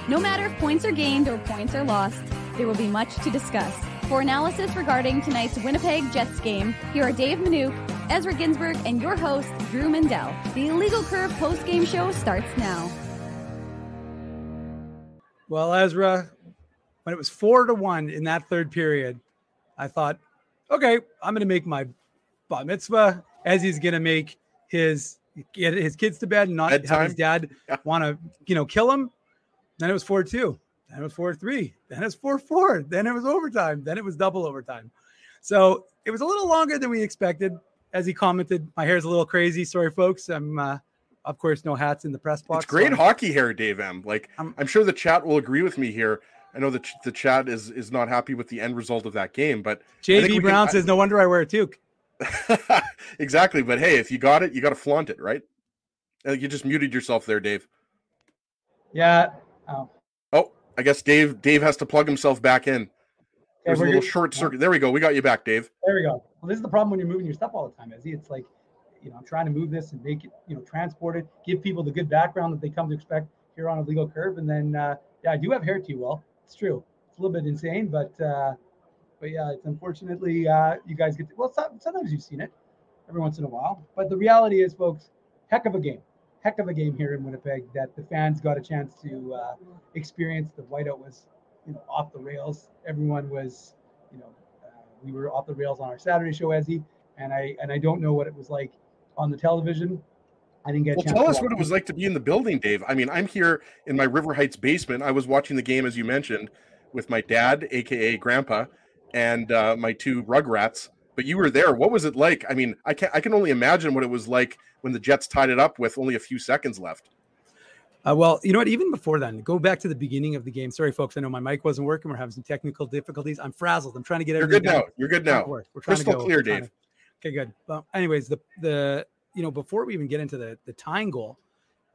No matter if points are gained or points are lost, there will be much to discuss. For analysis regarding tonight's Winnipeg Jets game, here are Dave Manouk, Ezra Ginsburg, and your host, Drew Mandel. The Illegal Curve post-game show starts now. Well, Ezra, when it was 4-1 in that third period, I thought, okay, I'm going to make my bat mitzvah. Ezzy's going to make get his kids to bed and not Bedtime. have his dad want to, kill him. Then it was 4-2. Then it was 4-3. Then it was 4-4. Then it was overtime. Then it was double overtime. So it was a little longer than we expected. As he commented, my hair's a little crazy. Sorry, folks. I'm, of course, no hats in the press box. It's great hockey hair, Dave M. Like, I'm sure the chat will agree with me here. I know that the chat is not happy with the end result of that game, but JB Brown says, no wonder I wear a toque. Exactly. But hey, if you got it, you got to flaunt it, right? You just muted yourself there, Dave. Yeah. Oh, I guess Dave has to plug himself back in. There's a little short circuit. There we go. We got you back, Dave. There we go. Well, this is the problem when you're moving your stuff all the time, Ezzy. It's like, I'm trying to move this and make it, transport it, give people the good background that they come to expect here on Illegal Curve. And then, I do have hair too. Well, it's true. It's a little bit insane, but yeah, it's unfortunately, you guys get to, well, sometimes you've seen it every once in a while. But the reality is, folks, heck of a game here in Winnipeg that the fans got a chance to experience. The whiteout was, off the rails. Everyone was, we were off the rails on our Saturday show, Ezzy, and I don't know what it was like on the television. I didn't get a chance. Tell us what it was like to be in the building, Dave. I mean, I'm here in my River Heights basement. I was watching the game, as you mentioned, with my dad, aka Grandpa, and my two rugrats. But you were there. What was it like? I mean, I can only imagine what it was like when the Jets tied it up with only a few seconds left. Well, you know what? Even before then, go back to the beginning of the game. Sorry, folks. I know my mic wasn't working. We're having some technical difficulties. I'm frazzled. I'm trying to get everything. You're good now. We're crystal clear, Dave. Okay, good. Well, anyways, the before we even get into the tying goal,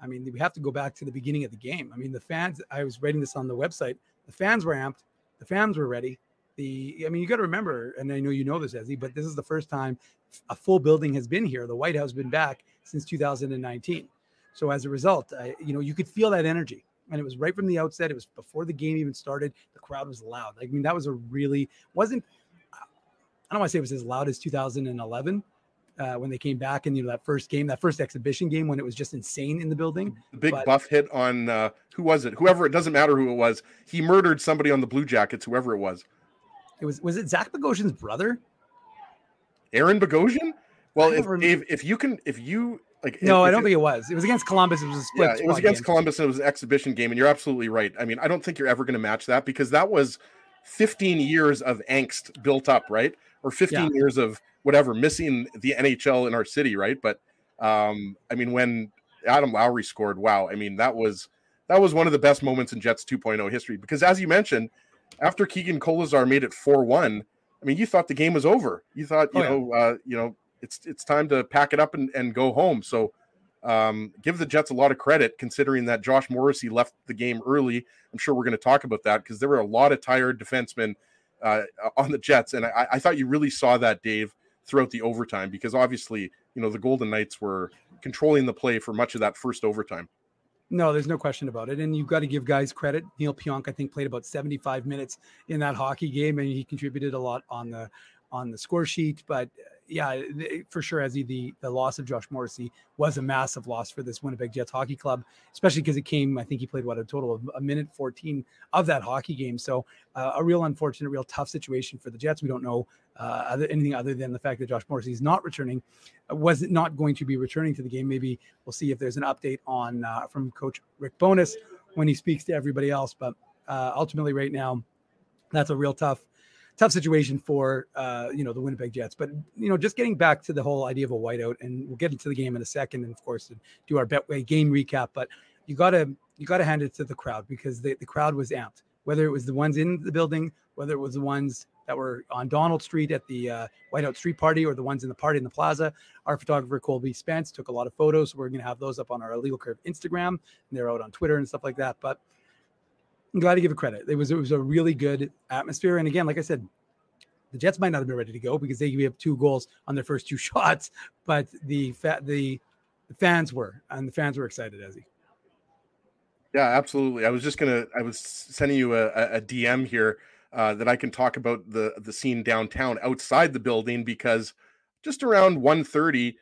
I mean, we have to go back to the beginning of the game. I mean, the fans. I was writing this on the website. The fans were amped. The fans were ready. You got to remember, and I know you know this, Ezzy, but this is the first time a full building has been here. The White House has been back since 2019. So as a result, you could feel that energy, and it was right from the outset. It was before the game even started. The crowd was loud. I mean, that was wasn't. I don't want to say it was as loud as 2011 when they came back and that first game, that first exhibition game when it was just insane in the building. The big buff hit on who was it? Whoever, it doesn't matter who it was. He murdered somebody on the Blue Jackets. Whoever it was. Was it Zach Bogosian's brother? Aaron Bogosian? Well, if you no, I don't think it was. It was against Columbus. It was a split. Yeah, it was against Columbus, and it was an exhibition game. And you're absolutely right. I mean, I don't think you're ever going to match that because that was 15 years of angst built up, right? Or 15 years of whatever, missing the NHL in our city, right? But I mean, when Adam Lowry scored, wow! I mean, that was one of the best moments in Jets 2.0 history because, as you mentioned, after Keegan Kolazar made it 4-1, I mean, you thought the game was over. You thought, it's time to pack it up and go home. So give the Jets a lot of credit considering that Josh Morrissey left the game early. I'm sure we're going to talk about that because there were a lot of tired defensemen on the Jets. And I thought you really saw that, Dave, throughout the overtime because obviously, the Golden Knights were controlling the play for much of that first overtime. No, there's no question about it. And you've got to give guys credit. Neil Pionk, I think, played about 75 minutes in that hockey game, and he contributed a lot on the score sheet. But yeah, for sure, Ezzy, the loss of Josh Morrissey was a massive loss for this Winnipeg Jets hockey club, especially because it came, I think he played, a total of a minute 14 of that hockey game. So a real unfortunate, real tough situation for the Jets. We don't know anything other than the fact that Josh Morrissey is not returning, was not going to be returning to the game. Maybe we'll see if there's an update on from Coach Rick Bowness when he speaks to everybody else. But ultimately right now, that's a real tough situation for, the Winnipeg Jets. But, just getting back to the whole idea of a whiteout, and we'll get into the game in a second, and of course, do our Betway game recap. But you got to hand it to the crowd because the crowd was amped, whether it was the ones in the building, whether it was the ones that were on Donald Street at the Whiteout Street Party or the ones in the party in the plaza. Our photographer, Colby Spence, took a lot of photos. We're going to have those up on our Illegal Curve Instagram, and they're out on Twitter and stuff like that. But I'm glad to give it credit. It was a really good atmosphere. And again, like I said, the Jets might not have been ready to go because they gave up 2 goals on their first 2 shots, but the fans were, and the fans were excited, Ezzy. Yeah, absolutely. I was sending you a DM here that I can talk about the scene downtown outside the building, because just around 1:30,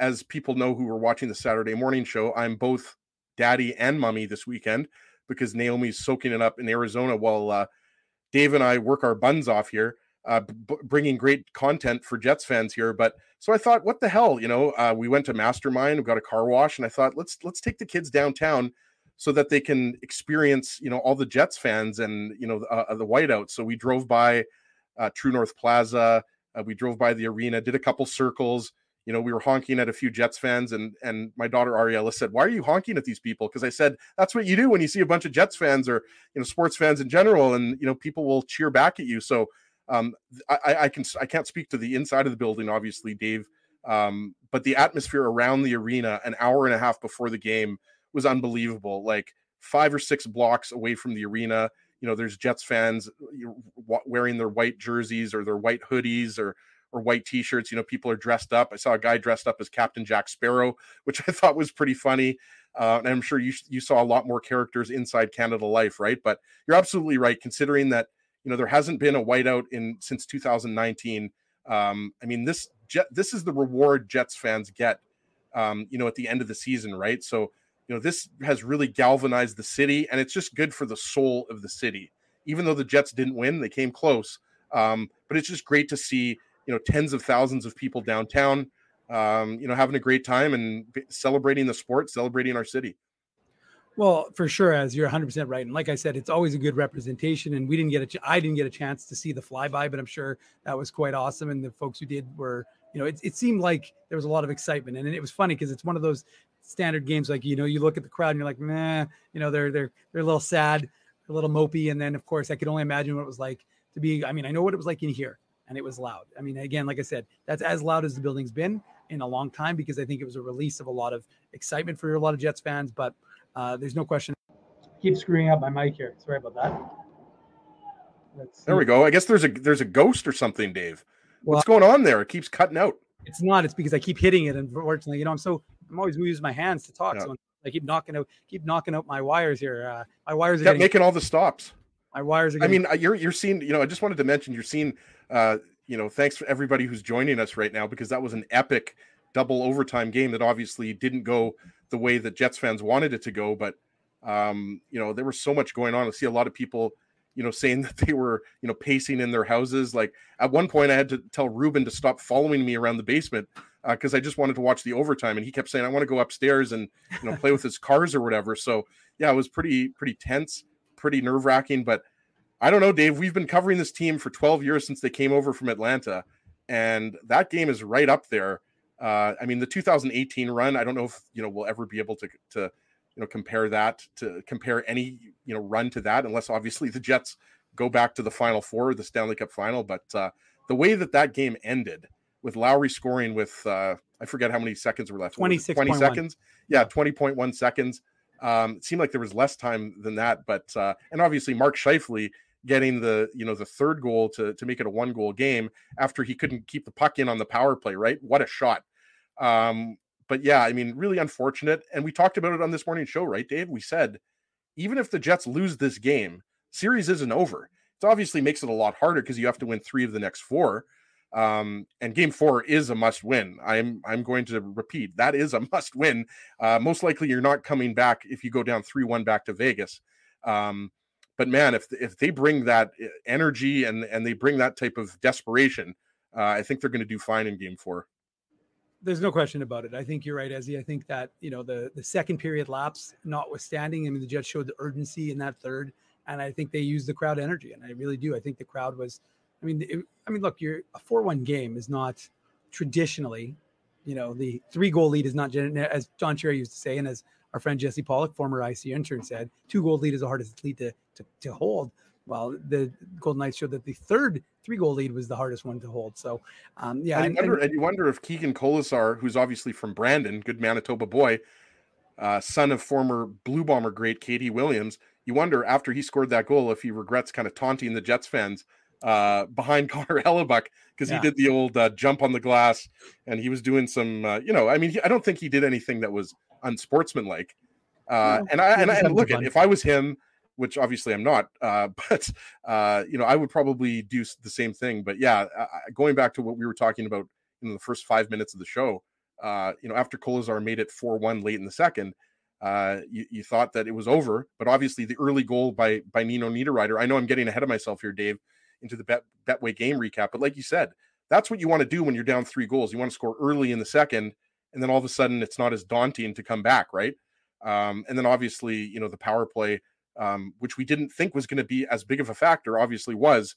as people know who were watching the Saturday morning show, I'm both daddy and mommy this weekend because Naomi's soaking it up in Arizona while Dave and I work our buns off here, bringing great content for Jets fans here. But so I thought, what the hell, we went to Mastermind, we got a car wash, and I thought, let's take the kids downtown so that they can experience, all the Jets fans and the whiteout. So we drove by True North Plaza, we drove by the arena, did a couple circles. We were honking at a few Jets fans, and my daughter Ariella said, "Why are you honking at these people?" Because I said, "That's what you do when you see a bunch of Jets fans or sports fans in general, and people will cheer back at you." So I can't speak to the inside of the building, obviously, Dave, but the atmosphere around the arena an hour and a half before the game was unbelievable. Like 5 or 6 blocks away from the arena, there's Jets fans wearing their white jerseys or their white hoodies or white t-shirts. People are dressed up. I saw a guy dressed up as Captain Jack Sparrow, which I thought was pretty funny. And I'm sure you saw a lot more characters inside Canada Life, right? But you're absolutely right, considering that there hasn't been a whiteout since 2019. This is the reward Jets fans get, at the end of the season, right? So this has really galvanized the city, and it's just good for the soul of the city. Even though the Jets didn't win, they came close. But it's just great to see tens of thousands of people downtown, having a great time and celebrating the sport, celebrating our city. Well, for sure, as you're 100% right. And like I said, it's always a good representation. And I didn't get a chance to see the flyby, but I'm sure that was quite awesome. And the folks who did were, it seemed like there was a lot of excitement. And it was funny because it's one of those standard games, like, you look at the crowd and you're like, meh, they're a little sad, a little mopey. And then, of course, I could only imagine what it was like to be. I know what it was like in here. And it was loud. Again, like I said, that's as loud as the building's been in a long time, because I think it was a release of a lot of excitement for a lot of Jets fans. But there's no question. Keep screwing up my mic here. Sorry about that. There we go. I guess there's a ghost or something, Dave. What's going on there? It keeps cutting out. It's not. It's because I keep hitting it. Unfortunately, I'm always using my hands to talk. Yeah. So I keep knocking out my wires here. My wires are making all the stops. My wires are. You're seeing. I just wanted to mention you're seeing. Thanks for everybody who's joining us right now, because that was an epic double overtime game that obviously didn't go the way that Jets fans wanted it to go. But there was so much going on. I see a lot of people, saying that they were, pacing in their houses. Like at one point, I had to tell Ruben to stop following me around the basement because I just wanted to watch the overtime, and he kept saying, "I want to go upstairs and play with his cars or whatever." So yeah, it was pretty tense, pretty nerve-wracking. But I don't know, Dave, we've been covering this team for 12 years since they came over from Atlanta, and that game is right up there. The 2018 run, I don't know if we'll ever be able to compare any run to that, unless obviously the Jets go back to the Final Four, the Stanley Cup final. But the way that game ended, with Lowry scoring with I forget how many seconds were left. 20 seconds. Yeah, 20.1 seconds. It seemed like there was less time than that, but and obviously Mark Scheifele getting the third goal to make it a 1-goal game after he couldn't keep the puck in on the power play, right? What a shot. But yeah, really unfortunate. And we talked about it on this morning show, right, Dave? We said, even if the Jets lose this game, series isn't over. It obviously makes it a lot harder because you have to win 3 of the next 4. And game 4 is a must win. I'm going to repeat, that is a must win. Most likely you're not coming back if you go down 3-1 back to Vegas. But man, if they bring that energy and they bring that type of desperation, I think they're going to do fine in game 4. There's no question about it. I think you're right, Ezzy. I think that, the second period lapse notwithstanding, the Jets showed the urgency in that third, and I think they used the crowd energy. And I really do. I think the crowd was, look, a 4-1 game is not traditionally, the 3-goal lead is not, as John Cherry used to say, and as our friend Jesse Pollock, former IC intern, said, 2-goal lead is the hardest lead to hold. Well, the Golden Knights showed that the third 3-goal lead was the hardest one to hold. So, yeah. And you wonder if Keegan Colasar, who's obviously from Brandon, good Manitoba boy, son of former Blue Bomber great Katie Williams, you wonder after he scored that goal if he regrets kind of taunting the Jets fans behind Connor Hellebuck, because he did the old jump on the glass, and he was doing some, I don't think he did anything that was unsportsmanlike, And look, if I was him, which obviously I'm not, but I would probably do the same thing. But yeah, going back to what we were talking about in the first 5 minutes of the show, after Kolizar made it 4-1 late in the second, you thought that it was over. But obviously, the early goal by Nino Niederreiter. I know I'm getting ahead of myself here, Dave, into the Betway game recap. But like you said, that's what you want to do when you're down 3 goals. You want to score early in the second, and then all of a sudden, it's not as daunting to come back, right? And then obviously, the power play. Which we didn't think was going to be as big of a factor, obviously was,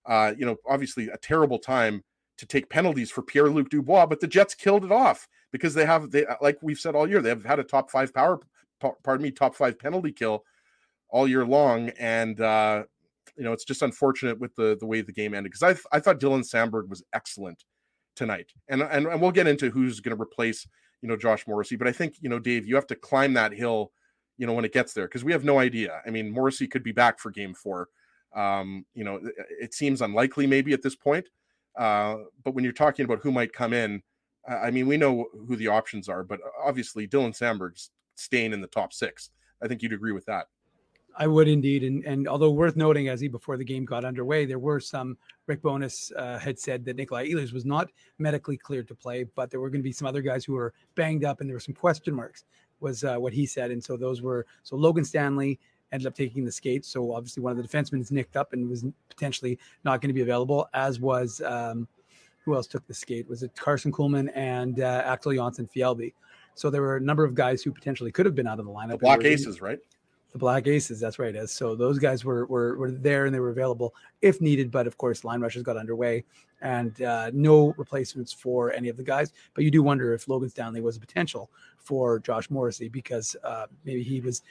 obviously a terrible time to take penalties for Pierre-Luc Dubois, but the Jets killed it off because they like we've said all year, they have had a top 5 penalty kill all year long. And, it's just unfortunate with the way the game ended, because I thought Dylan Samberg was excellent tonight. And we'll get into who's going to replace, Josh Morrissey. But I think, Dave, you have to climb that hill when it gets there, because we have no idea. I mean, Morrissey could be back for game 4. It seems unlikely maybe at this point. But when you're talking about who might come in, I mean, we know who the options are, but obviously Dylan Samberg's staying in the top 6. I think you'd agree with that. I would indeed. And although worth noting, before the game got underway, there were some, Rick Bowness had said that Nikolai Ehlers was not medically cleared to play, but there were going to be some other guys who were banged up and there were some question marks, was what he said. And so Logan Stanley ended up taking the skates. So obviously one of the defensemen is nicked up and was potentially not going to be available, as was, who else took the skate? Was it Carson Kuhlman and Axel Jonsson-Fjällby? So there were a number of guys who potentially could have been out of the lineup. The Black Aces, right? The Black Aces, that's right. So those guys were there and they were available if needed. But of course, line rushes got underway and no replacements for any of the guys. But you do wonder if Logan Stanley was a potential for Josh Morrissey, because maybe he was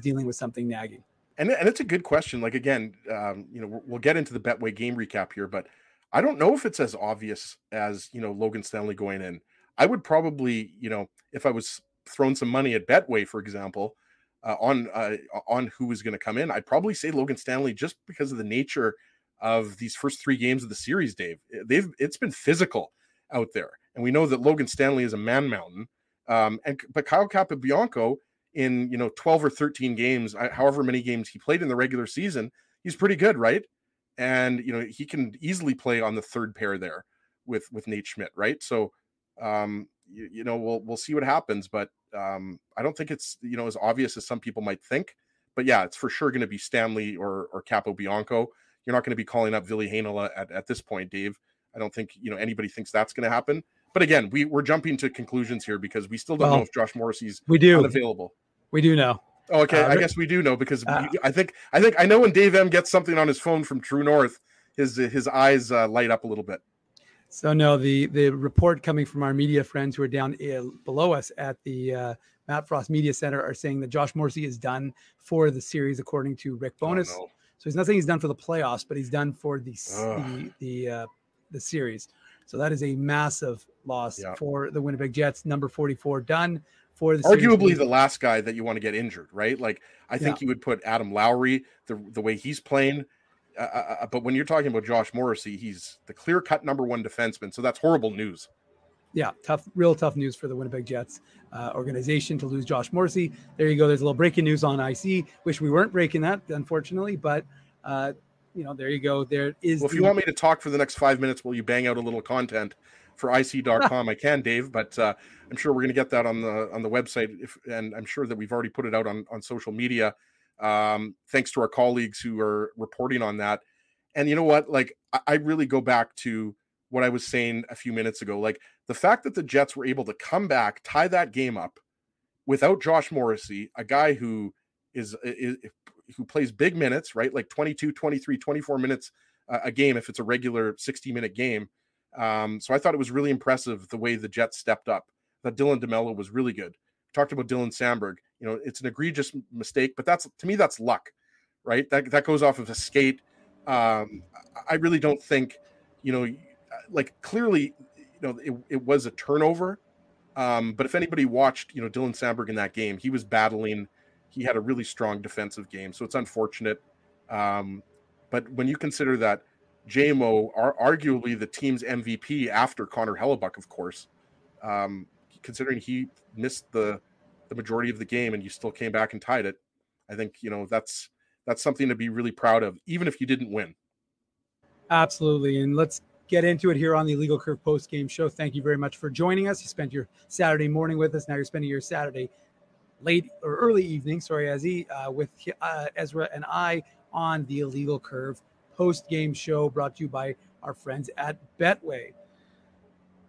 dealing with something nagging. And it's a good question. Like, again, we'll get into the Betway game recap here, but I don't know if it's as obvious as, Logan Stanley going in. I would probably, if I was throwing some money at Betway, for example, on who was going to come in, I'd probably say Logan Stanley, just because of the nature of these first 3 games of the series, Dave. It's been physical out there, and we know that Logan Stanley is a man mountain. But Kyle Capobianco in 12 or 13 games, however many games he played in the regular season, he's pretty good, right? And he can easily play on the third pair there with Nate Schmidt, right? So we'll see what happens, but I don't think it's as obvious as some people might think. But yeah, it's for sure going to be Stanley or Capobianco. You're not going to be calling up Ville Heinola at this point, Dave. I don't think anybody thinks that's going to happen. But again, we're jumping to conclusions here because we still don't know if Josh Morrissey's unavailable. We do know. Oh, okay, I guess we do know, because I know when Dave M gets something on his phone from True North, his eyes light up a little bit. So no, the report coming from our media friends who are down below us at the Matt Frost Media Center are saying that Josh Morrissey is done for the series, according to Rick Bowness. Oh, no. So he's not saying he's done for the playoffs, but he's done for the series. So that is a massive loss for the Winnipeg Jets. Number 44 done for the arguably series. The last guy that you want to get injured, right? Like, I think you would put Adam Lowry the way he's playing. But when you're talking about Josh Morrissey, he's the clear-cut number 1 defenseman. So that's horrible news. Yeah, real tough news for the Winnipeg Jets organization to lose Josh Morrissey. There you go. There's a little breaking news on IC. Wish we weren't breaking that, unfortunately. But, there you go. There is. Well, if you want me to talk for the next 5 minutes while you bang out a little content for IC.com, I can, Dave. But I'm sure we're going to get that on the website. And I'm sure that we've already put it out on social media. Thanks to our colleagues who are reporting on that. And you know what? Like, I really go back to what I was saying a few minutes ago. Like, the fact that the Jets were able to come back, tie that game up without Josh Morrissey, a guy who who plays big minutes, right? Like 22, 23, 24 minutes a game if it's a regular 60-minute game. So I thought it was really impressive the way the Jets stepped up. That Dylan DeMello was really good. Talked about Dylan Samberg. It's an egregious mistake, but to me that's luck, right? That goes off of a skate. I really don't think, like, clearly, it was a turnover. But if anybody watched, Dylan Samberg in that game, he was battling. He had a really strong defensive game, so it's unfortunate. But when you consider that JMO are arguably the team's MVP after Connor Hellebuck, of course, considering he missed the the majority of the game and you still came back and tied it. I think, that's something to be really proud of, even if you didn't win. Absolutely. And let's get into it here on the Illegal Curve post-game show. Thank you very much for joining us. You spent your Saturday morning with us. Now you're spending your Saturday late or early evening, Ezzy, with Ezra and I on the Illegal Curve post-game show brought to you by our friends at Betway.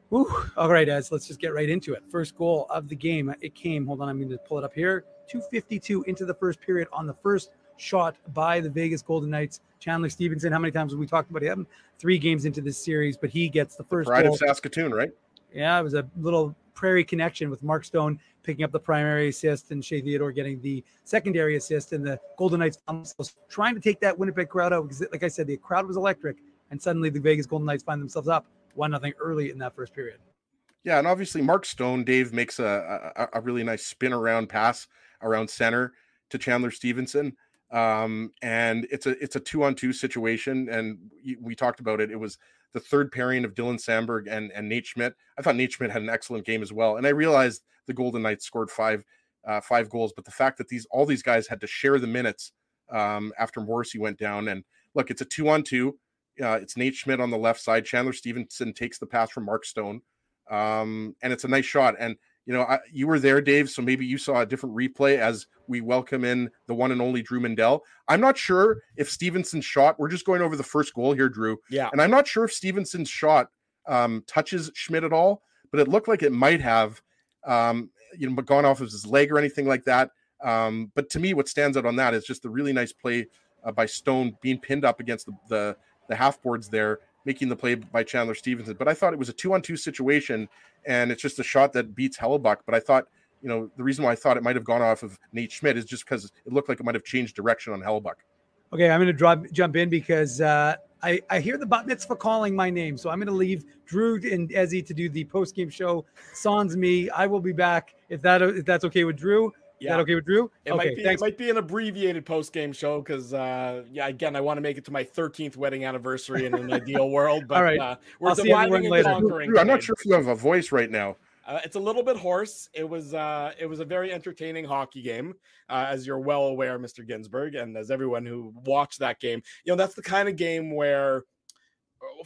Whew. All right, Ez, let's just get right into it. First goal of the game. It came, hold on, I'm going to pull it up here. 2:52 into the first period on the first shot by the Vegas Golden Knights. Chandler Stevenson, how many times have we talked about him? 3 games into this series, but he gets the first Pride goal. of Saskatoon, right? Yeah, it was a little prairie connection with Mark Stone picking up the primary assist and Shea Theodore getting the secondary assist, and the Golden Knights trying to take that Winnipeg crowd out because, like I said, the crowd was electric, and suddenly the Vegas Golden Knights find themselves up 1-0 early in that first period. Yeah, and obviously Mark Stone, Dave, makes a really nice spin around pass around center to Chandler Stevenson. And it's a 2-on-2 situation, and we talked about it. It was the third pairing of Dylan Sandberg and Nate Schmidt. I thought Nate Schmidt had an excellent game as well, and I realized the Golden Knights scored five goals, but the fact that all these guys had to share the minutes after Morrissey went down. And look, it's a 2-on-2. It's Nate Schmidt on the left side. Chandler Stevenson takes the pass from Mark Stone, and it's a nice shot. And you were there, Dave, so maybe you saw a different replay as we welcome in the one and only Drew Mindell. I'm not sure if Stevenson's shot, we're just going over the first goal here, Drew. Yeah. And I'm not sure if Stevenson's shot touches Schmidt at all, but it looked like it might have, gone off of his leg or anything like that. But to me, what stands out on that is just the really nice play by Stone being pinned up against the half boards there, making the play by Chandler Stevenson. But I thought it was a 2-on-2 situation, and it's just a shot that beats Hellebuck. But I thought, the reason why I thought it might have gone off of Nate Schmidt is just because it looked like it might have changed direction on Hellebuck. Okay, I'm going to jump in because I hear the bat mitzvah calling my name. So I'm going to leave Drew and Ezzy to do the post-game show. Sans me. I will be back if that's okay with Drew. Yeah. Is that okay with Drew? It might be an abbreviated post-game show because, again, I want to make it to my 13th wedding anniversary in an ideal world. But all right. We're dividing and conquering. Drew, I'm not sure if you have a voice right now. It's a little bit hoarse. It was a very entertaining hockey game, as you're well aware, Mr. Ginsburg, and as everyone who watched that game. That's the kind of game where,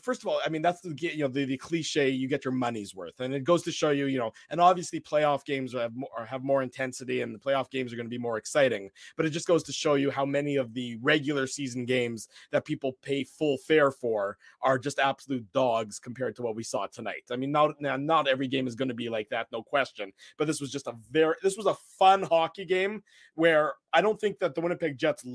first of all, I mean, that's the cliche, you get your money's worth, and it goes to show you, and obviously playoff games have more intensity, and the playoff games are going to be more exciting, but it just goes to show you how many of the regular season games that people pay full fare for are just absolute dogs compared to what we saw tonight. I mean, not every game is going to be like that, no question, but this was a fun hockey game where I don't think that the Winnipeg Jets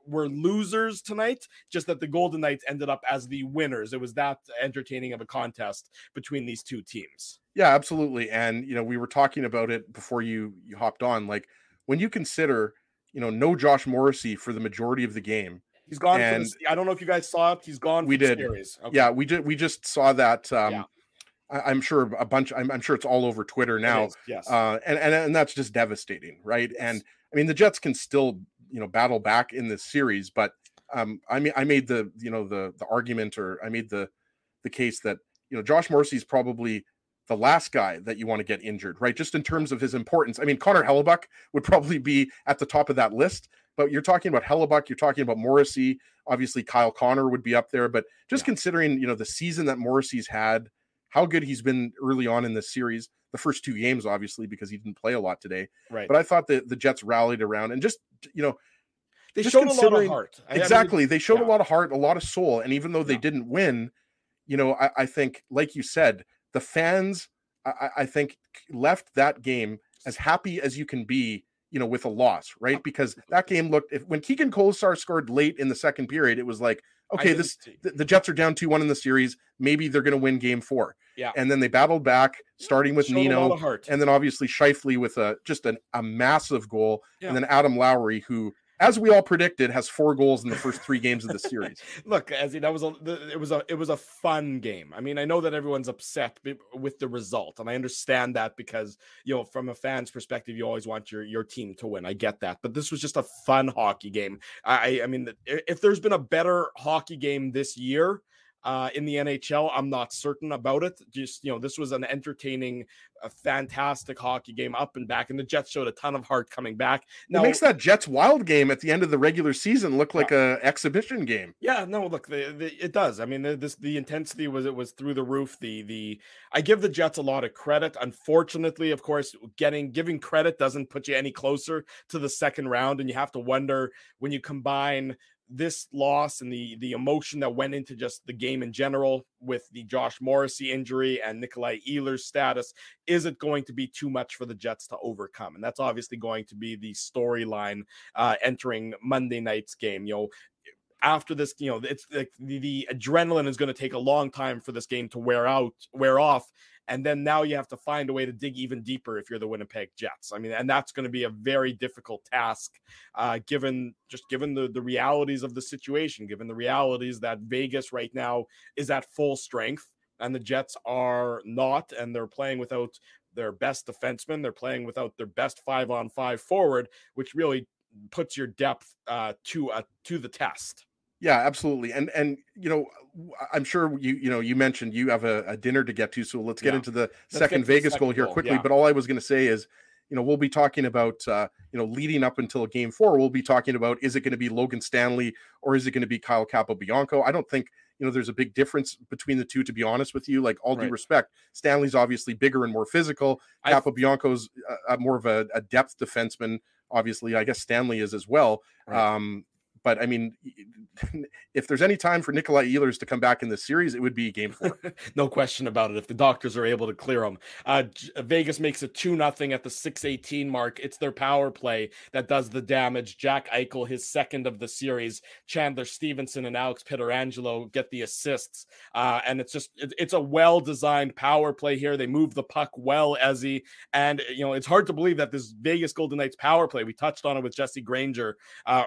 were losers tonight, just that the Golden Knights ended up as the winners. It was that entertaining of a contest between these two teams. Yeah, absolutely. And, we were talking about it before you hopped on. Like, when you consider, no Josh Morrissey for the majority of the game. He's gone. I don't know if you guys saw it. He's gone. We did. Series. Okay. Yeah, we just saw that. I'm sure I'm sure it's all over Twitter now. Yes. And that's just devastating, right? Yes. And I mean, the Jets can still, battle back in this series, but I made the argument, or I made the case that, Josh Morrissey is probably the last guy that you want to get injured, right? Just in terms of his importance. I mean, Connor Hellebuck would probably be at the top of that list, but you're talking about Hellebuck, you're talking about Morrissey, obviously Kyle Connor would be up there, but just considering, the season that Morrissey's had, how good he's been early on in this series, the first 2 games, obviously, because he didn't play a lot today. Right. But I thought that the Jets rallied around and just, they showed a lot of heart. Exactly. They showed a lot of heart, a lot of soul. And even though they didn't win, I think, like you said, the fans, I think, left that game as happy as you can be, with a loss, right? Because that game when Keegan Kolesar scored late in the second period, it was like, okay, the Jets are down 2-1 in the series. Maybe they're going to win game 4. Yeah. And then they battled back, starting with Nino, and then obviously Scheifele with a massive goal. Yeah. And then Adam Lowry, who, as we all predicted, has 4 goals in the first 3 games of the series. Look, Ezzy, it was a fun game. I mean, I know that everyone's upset with the result, and I understand that because, from a fan's perspective, you always want your team to win. I get that, but this was just a fun hockey game. I mean, if there's been a better hockey game this year, in the NHL. I'm not certain about it. Just, this was an entertaining, a fantastic hockey game up and back, and the Jets showed a ton of heart coming back. Now, it makes that Jets Wild game at the end of the regular season look like a exhibition game. Yeah, no, look, it does. I mean, the intensity was through the roof. I give the Jets a lot of credit. Unfortunately, of course, giving credit doesn't put you any closer to the second round, and you have to wonder when you combine this loss and the emotion that went into just the game in general with the Josh Morrissey injury and Nikolai Ehlers' status, is it going to be too much for the Jets to overcome? And that's obviously going to be the storyline entering Monday night's game. After this, it's like the adrenaline is going to take a long time for this game to wear off. And then now you have to find a way to dig even deeper if you're the Winnipeg Jets. I mean, and that's going to be a very difficult task, given the realities of the situation, given the realities that Vegas right now is at full strength and the Jets are not, and they're playing without their best defenseman. They're playing without their best 5-on-5 forward, which really puts your depth to the test. Yeah, absolutely. And I'm sure you mentioned you have a dinner to get to, so let's get into the second Vegas goal here quickly. But all I was going to say is, we'll be talking about, leading up until game 4, we'll be talking about, is it going to be Logan Stanley or is it going to be Kyle Capobianco? I don't think, there's a big difference between the two, to be honest with you. Like, all due respect, Stanley's obviously bigger and more physical. Capobianco's more of a depth defenseman. Obviously, I guess Stanley is as well. Right. But I mean, if there's any time for Nikolai Ehlers to come back in this series, it would be game 4. No question about it. If the doctors are able to clear him, Vegas makes it 2-0 at the 6:18 mark. It's their power play that does the damage. Jack Eichel, his second of the series. Chandler Stevenson and Alex Pietrangelo get the assists. And it's a well-designed power play here. They move the puck well, Ezzy. And, it's hard to believe that this Vegas Golden Knights power play, we touched on it with Jesse Granger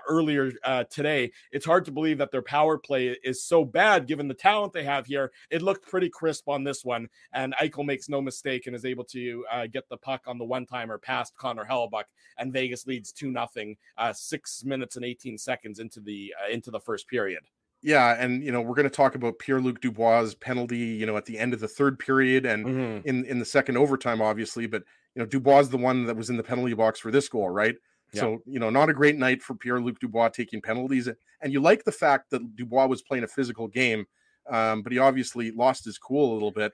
earlier today. It's hard to believe that their power play is so bad given the talent they have here. It looked pretty crisp on this one, and Eichel makes no mistake and is able to get the puck on the one-timer past Connor Hellebuck, and Vegas leads 2-0 6 minutes and 18 seconds into the first period. Yeah, and we're going to talk about Pierre-Luc Dubois' penalty, at the end of the third period and in the second overtime, obviously. But Dubois is the one that was in the penalty box for this goal, right? Yeah. So, not a great night for Pierre-Luc Dubois taking penalties. And you like the fact that Dubois was playing a physical game, but he obviously lost his cool a little bit.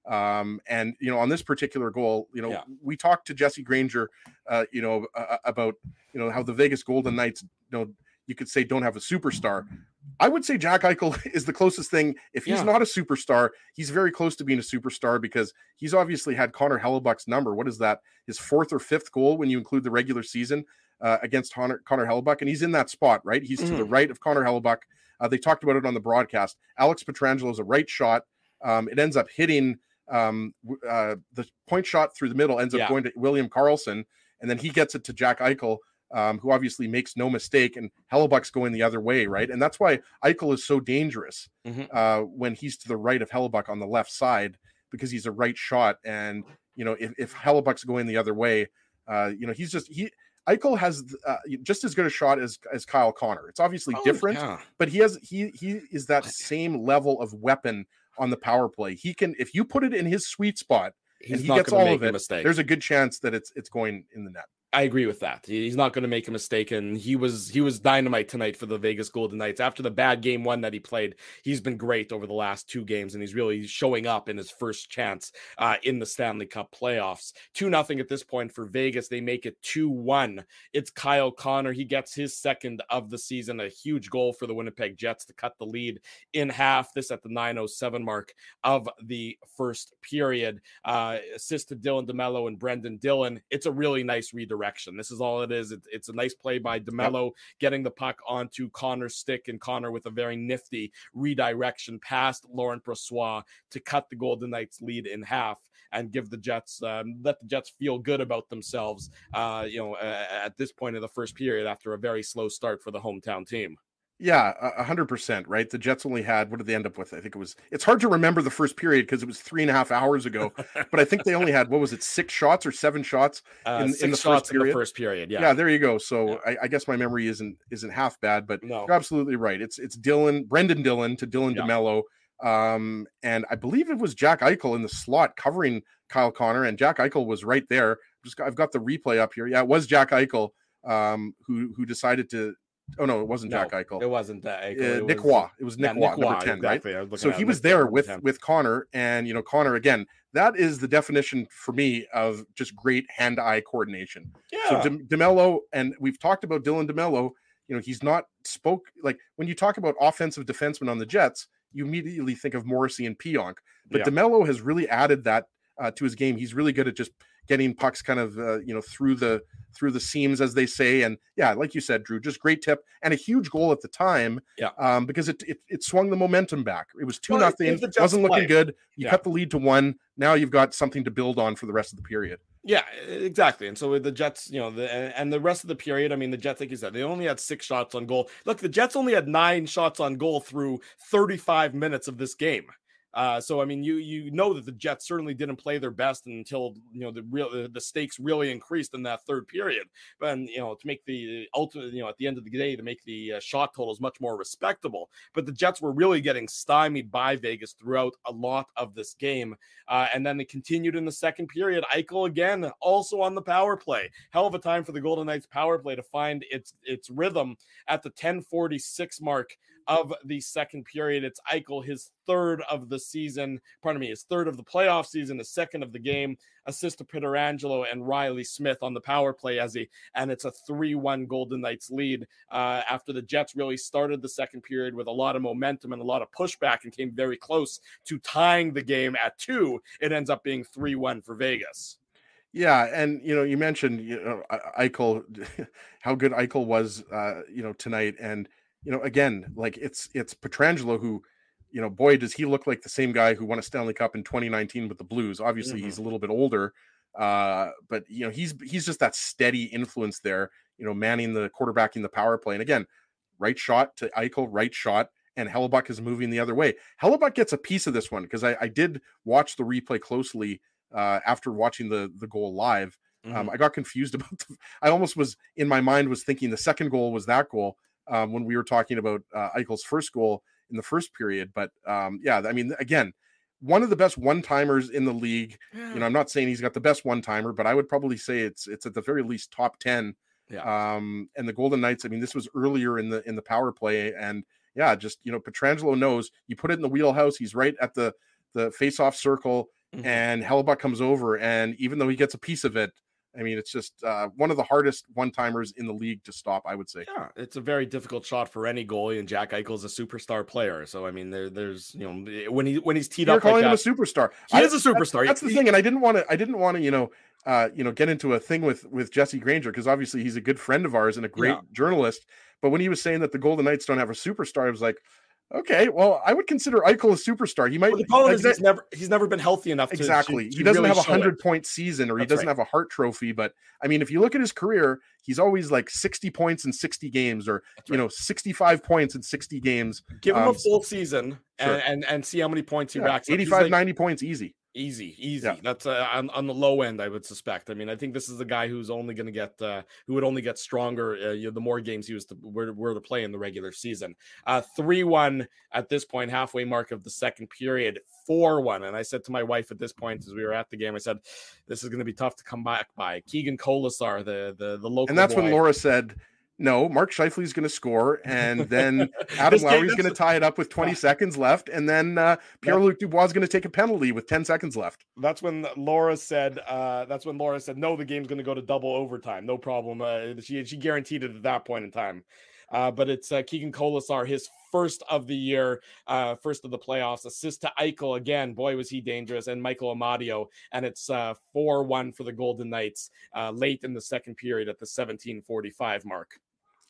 And, on this particular goal, we talked to Jesse Granger, about, how the Vegas Golden Knights, you could say don't have a superstar. I would say Jack Eichel is the closest thing. If he's not a superstar, he's very close to being a superstar because he's obviously had Connor Hellebuck's number. What is that? His 4th or 5th goal when you include the regular season against Connor Hellebuck. And he's in that spot, right? He's to the right of Connor Hellebuck. They talked about it on the broadcast. Alex Pietrangelo is a right shot. It ends up hitting the point shot through the middle, ends up going to William Karlsson. And then he gets it to Jack Eichel, who obviously makes no mistake, and Hellebuck's going the other way, right? And that's why Eichel is so dangerous when he's to the right of Hellebuck on the left side, because he's a right shot. And, if Hellebuck's going the other way, Eichel has just as good a shot as Kyle Connor. It's obviously different, but he is that same level of weapon on the power play. He can, if you put it in his sweet spot and he gets all of it, there's a good chance that it's going in the net. I agree with that. He's not going to make a mistake, and he was dynamite tonight for the Vegas Golden Knights. After the bad game 1 that he played, he's been great over the last 2 games, and he's really showing up in his first chance in the Stanley Cup playoffs. 2-0 at this point for Vegas. They make it 2-1. It's Kyle Connor. He gets his second of the season, a huge goal for the Winnipeg Jets to cut the lead in half. This at the 9:07 mark of the first period. Assist to Dylan DeMello and Brendan Dillon. It's a really nice redirect. This is all it is. It's a nice play by DeMello, getting the puck onto Connor's stick, and Connor with a very nifty redirection past Laurent Brossoit to cut the Golden Knights lead in half and give the Jets, let the Jets feel good about themselves, at this point of the first period after a very slow start for the hometown team. Yeah, 100%, right? The Jets only had, what did they end up with? I think it's hard to remember the first period because it was 3.5 hours ago, but I think they only had, 6 shots or 7 shots in the first period? In the first period, yeah. Yeah, there you go. So I guess my memory isn't half bad, but you're absolutely right. It's Brendan Dillon to Dylan DeMello And I believe it was Jack Eichel in the slot covering Kyle Connor, and Jack Eichel was right there. I've got the replay up here. Yeah, it was Jack Eichel who decided to. Oh no, it wasn't Jack Eichel. It wasn't that Eichel. Nick Waugh. It was Nick Waugh, number 10, exactly. Right? So he was there with Connor, and Connor again. That is the definition for me of just great hand-eye coordination. Yeah. So DeMello, and we've talked about Dylan DeMello. He's not like when you talk about offensive defensemen on the Jets, you immediately think of Morrissey and Pionk, but DeMello has really added that to his game. He's really good at just getting pucks kind of through the seams, as they say. And yeah, like you said, Drew, just great tip and a huge goal at the time. Yeah. Because it swung the momentum back. It was 2-0. Wasn't looking good. You cut the lead to 1. Now you've got something to build on for the rest of the period. Yeah, exactly. And so with the Jets, and the rest of the period, I mean, the Jets, like you said, they only had 6 shots on goal. Look, the Jets only had 9 shots on goal through 35 minutes of this game. So I mean, you know that the Jets certainly didn't play their best until the stakes really increased in that third period. But to make the ultimate, at the end of the day, to make the shot totals much more respectable. But the Jets were really getting stymied by Vegas throughout a lot of this game, and then they continued in the second period. Eichel again, also on the power play. Hell of a time for the Golden Knights power play to find its rhythm at the 10:46 mark of the second period. It's Eichel, his third of the season, his third of the playoff season, the second of the game, assist to Pietrangelo and Riley Smith on the power play and it's a 3-1 Golden Knights lead after the Jets really started the second period with a lot of momentum and a lot of pushback and came very close to tying the game at 2. It ends up being 3-1 for Vegas. Yeah, and you mentioned Eichel, how good Eichel was tonight, and again, like it's Pietrangelo who, boy, does he look like the same guy who won a Stanley Cup in 2019 with the Blues. Obviously, he's a little bit older, but he's just that steady influence there. Manning the quarterbacking the power play, and again, right shot to Eichel, right shot, and Hellebuck is moving the other way. Hellebuck gets a piece of this one because I did watch the replay closely after watching the goal live. I got confused about I almost was in my mind was thinking the second goal was that goal. When we were talking about Eichel's first goal in the first period. But I mean, again, one of the best one-timers in the league. I'm not saying he's got the best one-timer, but I would probably say it's at the very least top 10. Yeah. And the Golden Knights, I mean, this was earlier in the power play. And yeah, just, Pietrangelo knows you put it in the wheelhouse. He's right at the face-off circle and Hellebuck comes over. And even though he gets a piece of it, I mean, it's just one of the hardest one-timers in the league to stop, I would say. Yeah, it's a very difficult shot for any goalie, and Jack Eichel's a superstar player. So, I mean, there's when he's teed up, calling him a superstar. He is a superstar. That's the thing, and I didn't want to, get into a thing with Jesse Granger because obviously he's a good friend of ours and a great journalist. But when he was saying that the Golden Knights don't have a superstar, I was like, okay, well, I would consider Eichel a superstar. He might. Well, the problem is he's never been healthy enough. Exactly. To he doesn't really have a 100-point season, or he doesn't have a Hart Trophy. But I mean, if you look at his career, he's always like 60 points in 60 games, or 65 points in 60 games. Give him a full season and see how many points he racks up. 85, 90 points, easy. Easy. Yeah. That's on the low end, I would suspect. I mean, I think this is a guy who's only going to get who would only get stronger the more games he were to play in the regular season. 3-1 at this point, halfway mark of the second period. 4-1, and I said to my wife at this point as we were at the game, I said, "This is going to be tough to come back by." Keegan Kolasar, the local, and that's boy. When Laura said, no, Mark Scheifele's going to score, and then Adam Lowry's going to tie it up with 20 seconds left, and then Pierre-Luc Dubois is going to take a penalty with 10 seconds left. That's when Laura said, no, the game's going to go to double overtime. No problem. She guaranteed it at that point in time. But it's Keegan Kolasar, his first of the year, first of the playoffs. Assist to Eichel again. Boy, was he dangerous. And Michael Amadio. And it's 4-1 for the Golden Knights late in the second period at the 17:45 mark.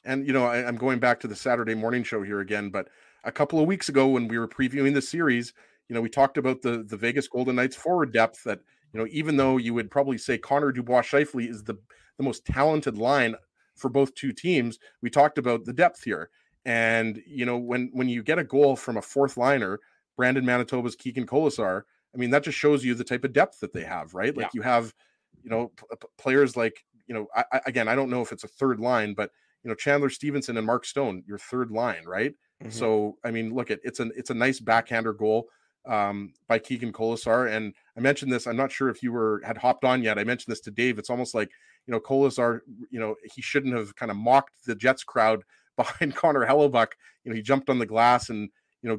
And, I'm going back to the Saturday morning show here again, but a couple of weeks ago when we were previewing the series, we talked about the Vegas Golden Knights forward depth that, even though you would probably say Connor Dubois-Scheifele is the most talented line for both two teams, we talked about the depth here. And, when you get a goal from a fourth liner, Brandon Manitoba's Keegan Kolasar, I mean, that just shows you the type of depth that they have, right? Like you have, players like, I don't know if it's a third line, but, Chandler Stevenson and Mark Stone, your third line, right? So, I mean, look, it's a nice backhander goal by Keegan Colasar. And I mentioned this, I'm not sure if you had hopped on yet. I mentioned this to Dave. It's almost like, Colasar, he shouldn't have kind of mocked the Jets crowd behind Connor Hellebuck. He jumped on the glass and,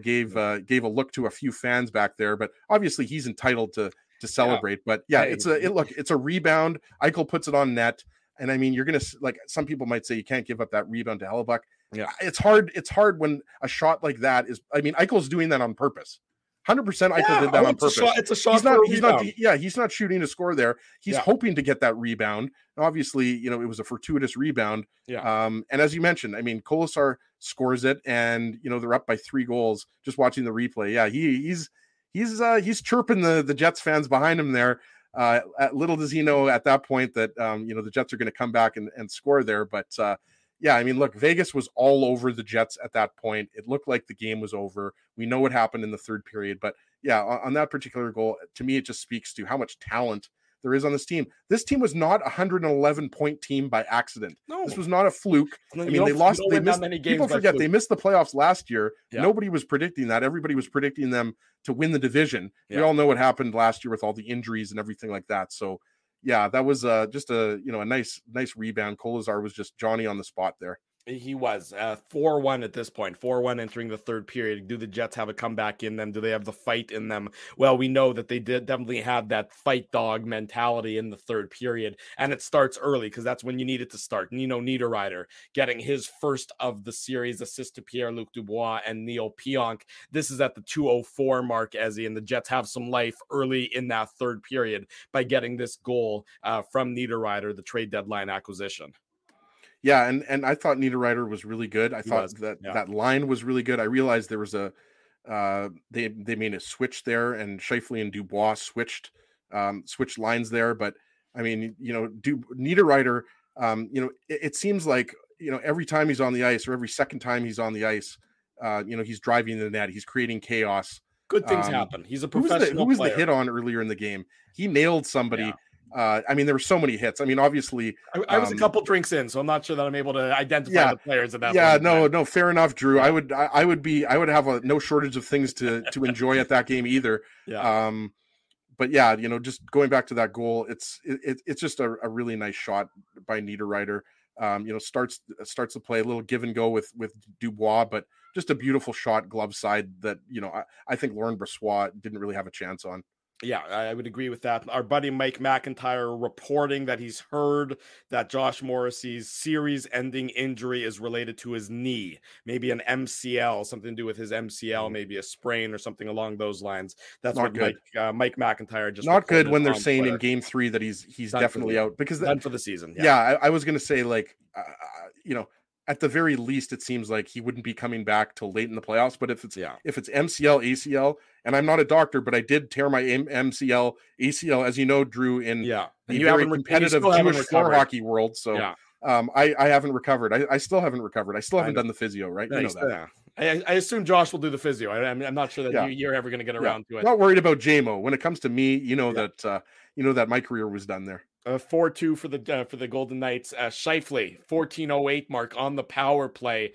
gave a look to a few fans back there, but obviously he's entitled to celebrate. But yeah, it's a rebound. Eichel puts it on net. And I mean, you're going to, like, some people might say you can't give up that rebound to Hellebuck. Yeah. It's hard when a shot like that is, I mean, Eichel's doing that on purpose. 100% Eichel did that on purpose. It's a shot. He's not shooting to score there. He's hoping to get that rebound. And obviously, it was a fortuitous rebound. Yeah. And as you mentioned, I mean, Colasar scores it, and they're up by 3 goals. Just watching the replay, yeah, he's chirping the Jets fans behind him there. Little does he know at that point that the Jets are going to come back and score there. But yeah, I mean, look, Vegas was all over the Jets at that point. It looked like the game was over. We know what happened in the third period, but yeah, on that particular goal, to me, it just speaks to how much talent there is on this team. This team was not a 111-point team by accident. No. This was not a fluke. I mean, they lost. They missed. People forget they missed the playoffs last year. Yeah. Nobody was predicting that. Everybody was predicting them to win the division. Yeah. We all know what happened last year with all the injuries and everything like that. So, yeah, that was just a nice rebound. Colasar was just Johnny on the spot there. He was 4-1 at this point, 4-1 entering the third period. Do the Jets have a comeback in them? Do they have the fight in them? Well, we know that they did definitely have that fight dog mentality in the third period, and it starts early because that's when you need it to start. Nino Niederreiter getting his first of the series assist to Pierre-Luc Dubois and Neil Pionk. This is at the 2:04 mark, Ezzy, and the Jets have some life early in that third period by getting this goal from Niederreiter, the trade deadline acquisition. Yeah, and I thought Niederreiter was really good. I thought that line was really good. I realized there was they made a switch there, and Scheifele and Dubois switched lines there. But I mean, Niederreiter, it seems like every time he's on the ice, or every second time he's on the ice, he's driving the net, he's creating chaos. Good things happen. He's a professional. Who was the hit on earlier in the game? He nailed somebody. Yeah. I mean, there were so many hits. I mean, obviously, I was a couple drinks in, so I'm not sure that I'm able to identify the players at that point. Yeah, no, fair enough, Drew. I would have no shortage of things to enjoy at that game either. Yeah. But yeah, just going back to that goal, it's just a really nice shot by Niederreiter. Starts the play, a little give and go with Dubois, but just a beautiful shot, glove side that I think Laurent Brossoit didn't really have a chance on. Yeah, I would agree with that. Our buddy Mike McIntyre reporting that he's heard that Josh Morrissey's series-ending injury is related to his knee, maybe an MCL, something to do with his MCL, maybe a sprain or something along those lines. That's not what Mike McIntyre just not good when they're saying Twitter in Game 3 that he's definitely out, because done for the season. Yeah, I was going to say, like, at the very least, it seems like he wouldn't be coming back till late in the playoffs. But if it's MCL, ACL, and I'm not a doctor, but I did tear my MCL, ACL, as you know, Drew, in the very competitive Jewish floor hockey world. So I haven't recovered. I still haven't recovered. I still haven't done the physio, right? You know that. I assume Josh will do the physio. I'm not sure that you're ever going to get around to it. Not worried about JMO. When it comes to me, that my career was done there. 4-2 for the Golden Knights. Scheifele, 14:08 mark on the power play.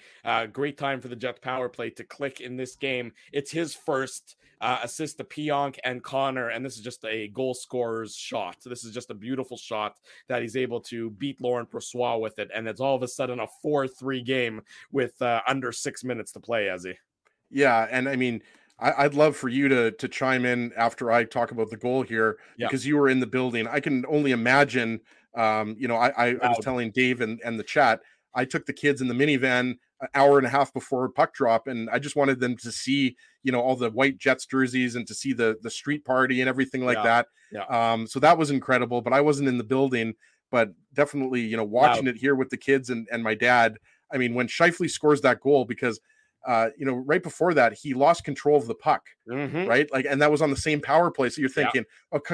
Great time for the Jets power play to click in this game. It's his first assist to Pionk and Connor, and this is just a goal scorer's shot. So this is just a beautiful shot that he's able to beat Laurent Brossoit with it, and it's all of a sudden a 4-3 game with under 6 minutes to play, Ezzy. Yeah, and I mean, I'd love for you to chime in after I talk about the goal here, because you were in the building. I can only imagine, I was telling Dave and the chat, I took the kids in the minivan an hour and a half before puck drop, and I just wanted them to see, all the white Jets jerseys and to see the street party and everything like that. Yeah. So that was incredible, but I wasn't in the building, but definitely, watching it here with the kids and my dad. I mean, when Scheifele scores that goal, because right before that, he lost control of the puck, right? Like, and that was on the same power play. So you're thinking,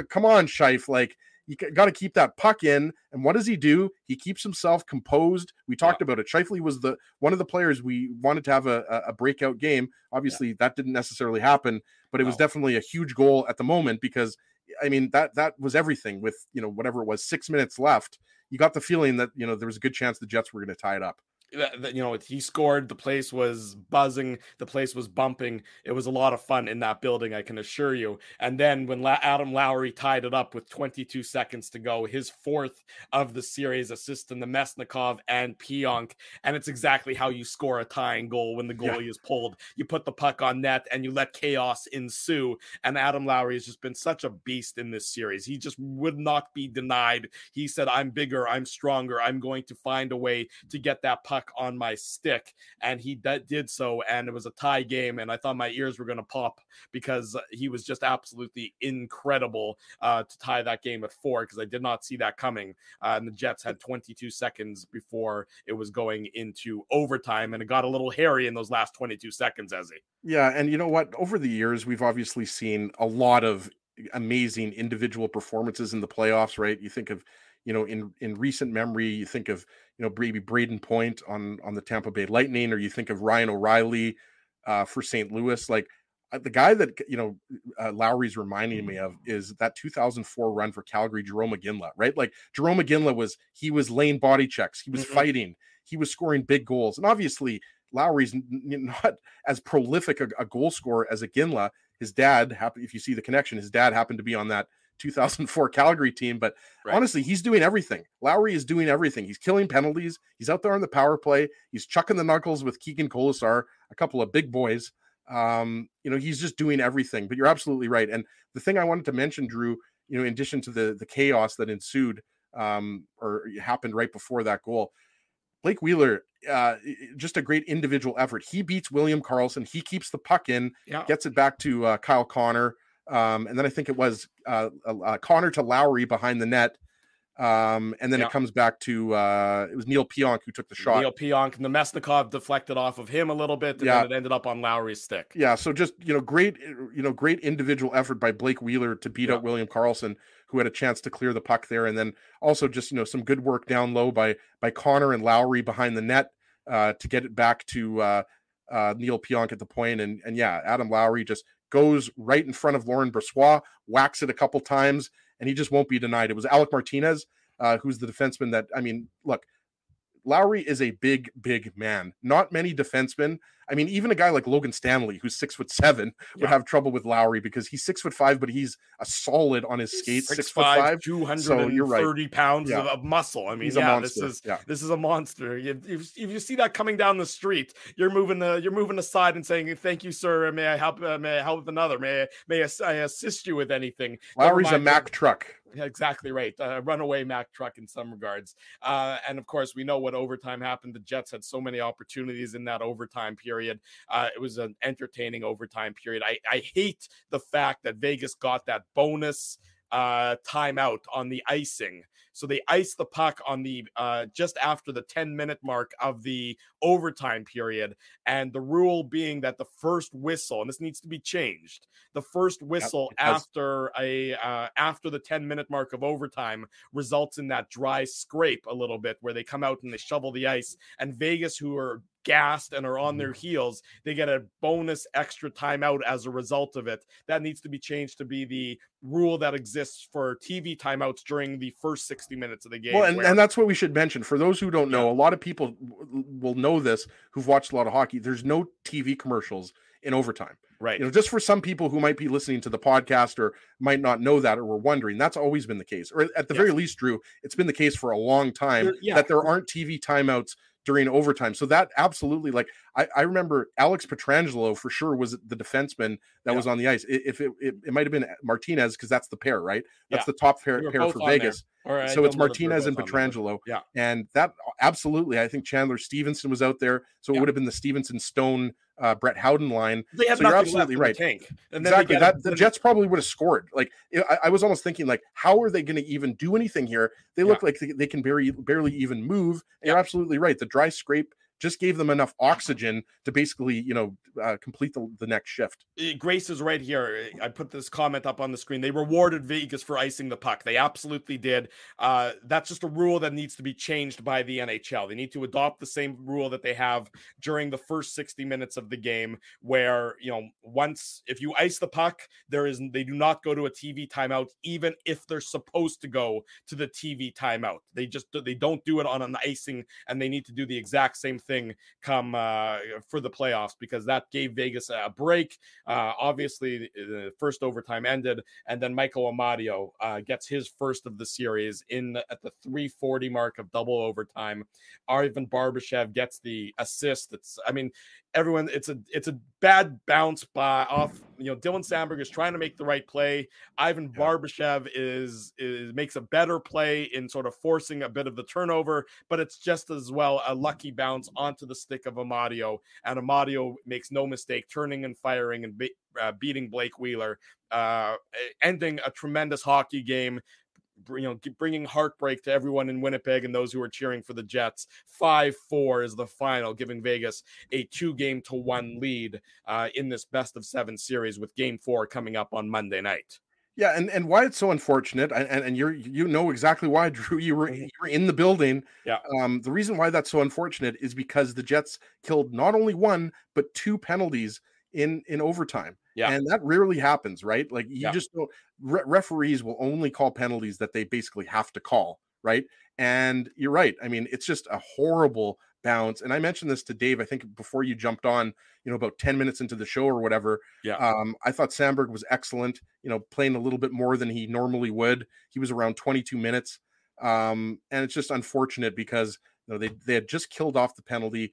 come on, Scheif, like, you got to keep that puck in. And what does he do? He keeps himself composed. We talked about it. Scheifele was one of the players we wanted to have a breakout game. Obviously, that didn't necessarily happen, but it was definitely a huge goal at the moment, because, I mean, that was everything with, whatever it was, 6 minutes left. You got the feeling that, there was a good chance the Jets were going to tie it up. You know, he scored. The place was buzzing. The place was bumping. It was a lot of fun in that building, I can assure you. And then when Adam Lowry tied it up with 22 seconds to go, his fourth of the series, assist in the Mesnikov and Pionk. And it's exactly how you score a tying goal when the goalie is pulled. You put the puck on net and you let chaos ensue. And Adam Lowry has just been such a beast in this series. He just would not be denied. He said, I'm bigger, I'm stronger, I'm going to find a way to get that puck on my stick, and he did so, and it was a tie game, and I thought my ears were going to pop because he was just absolutely incredible to tie that game at 4, because I did not see that coming, and the Jets had 22 seconds before it was going into overtime, and it got a little hairy in those last 22 seconds, Ezzy. Yeah, and you know what? Over the years, we've obviously seen a lot of amazing individual performances in the playoffs, right? You think of, you know, in recent memory, you think of, you know, maybe Braden Point on the Tampa Bay Lightning, or you think of Ryan O'Reilly for St. Louis. Like the guy that, you know, Lowry's reminding me of is that 2004 run for Calgary, Jerome McGinley, right? Like Jerome McGinley was laying body checks, he was fighting, he was scoring big goals, and obviously Lowry's not as prolific a goal scorer as Ginla. His dad, if you see the connection, his dad happened to be on that 2004 Calgary team, but honestly, he's doing everything. Lowry is doing everything. He's killing penalties. He's out there on the power play. He's chucking the knuckles with Keegan Colasar, a couple of big boys. You know, he's just doing everything, but you're absolutely right. And the thing I wanted to mention, Drew, you know, in addition to the chaos that ensued, or happened right before that goal, Blake Wheeler, just a great individual effort. He beats William Karlsson. He keeps the puck in, gets it back to Kyle Connor. And then I think it was Connor to Lowry behind the net. And then it comes back to it was Neil Pionk who took the shot. Neil Pionk, and the Mesnikov deflected off of him a little bit, and then it ended up on Lowry's stick. Yeah, so just, you know, great individual effort by Blake Wheeler to beat out William Karlsson, who had a chance to clear the puck there. And then also just, you know, some good work down low by Connor and Lowry behind the net to get it back to Neil Pionk at the point. And Adam Lowry just goes right in front of Laurent Brossoit, whacks it a couple times, and he just won't be denied. It was Alec Martinez, who's the defenseman that, I mean, look, Lowry is a big, big man. Not many defensemen. I mean, even a guy like Logan Stanley, who's 6'7", would have trouble with Lowry because he's 6'5", but he's a solid on his skates. 6'5", 230 pounds of muscle. I mean, he's a monster. This is a monster. If you see that coming down the street, you're moving aside and saying, "Thank you, sir. May I help? May I help with another? May I assist you with anything?" Lowry's a Mack truck. Exactly right. Runaway Mack truck in some regards. And of course, we know what overtime happened. The Jets had so many opportunities in that overtime period. It was an entertaining overtime period. I hate the fact that Vegas got that bonus timeout on the icing. So they iced the puck on the just after the 10-minute mark of the overtime period, and the rule being that the first whistle, and this needs to be changed, the first whistle after the 10-minute mark of overtime results in that dry scrape a little bit, where they come out and they shovel the ice, and Vegas, who are gassed and are on their heels, they get a bonus extra timeout as a result of it. That needs to be changed to be the rule that exists for TV timeouts during the first 60 minutes of the game. Well, and that's what we should mention. For those who don't know, a lot of people will know this who've watched a lot of hockey. There's no TV commercials in overtime. Right. You know, just for some people who might be listening to the podcast or might not know that or were wondering, that's always been the case. Or at the very least, Drew, it's been the case for a long time that there aren't TV timeouts during overtime. So that absolutely, like, I remember Alex Pietrangelo for sure was the defenseman that was on the ice. If it might have been Martinez, because that's the pair, right? That's the top pair for Vegas. So it's Martinez and Pietrangelo. And that absolutely, I think Chandler Stevenson was out there. So it would have been the Stevenson Stone Brett Howden line. They have so you're absolutely right. Tank. And exactly. The Jets probably would have scored. Like I was almost thinking, like, how are they going to even do anything here? They look like they can barely even move. And you're absolutely right. The dry scrape just gave them enough oxygen to basically, complete the next shift. Grace is right here. I put this comment up on the screen. They rewarded Vegas for icing the puck. They absolutely did. That's just a rule that needs to be changed by the NHL. They need to adopt the same rule that they have during the first 60 minutes of the game, where, once if you ice the puck, they do not go to a TV timeout, even if they're supposed to go to the TV timeout. They don't do it on an icing, and they need to do the exact same thing come for the playoffs, because that gave Vegas a break. Obviously, the first overtime ended, and then Michael Amadio gets his first of the series at the 3:40 mark of double overtime. Ivan Barbashev gets the assist. It's a bad bounce off. Dylan Sandberg is trying to make the right play. Ivan Barbashev makes a better play in sort of forcing a bit of the turnover, but it's just as well a lucky bounce onto the stick of Amadio, and Amadio makes no mistake turning and firing and beating Blake Wheeler, ending a tremendous hockey game. Bringing heartbreak to everyone in Winnipeg and those who are cheering for the Jets. 5-4 is the final, giving Vegas a 2-1 lead in this best of 7 series, with Game 4 coming up on Monday night. Yeah, and why it's so unfortunate, and you know exactly why, Drew. You were in the building. Yeah. The reason why that's so unfortunate is because the Jets killed not only 1 but 2 penalties in overtime. Yeah. And that rarely happens, right? Like you just don't. Referees will only call penalties that they basically have to call, right? And you're right. I mean, it's just a horrible bounce. And I mentioned this to Dave, I think before you jumped on, about 10 minutes into the show or whatever. Yeah. I thought Sandberg was excellent, playing a little bit more than he normally would. He was around 22 minutes. And it's just unfortunate because they had just killed off the penalty,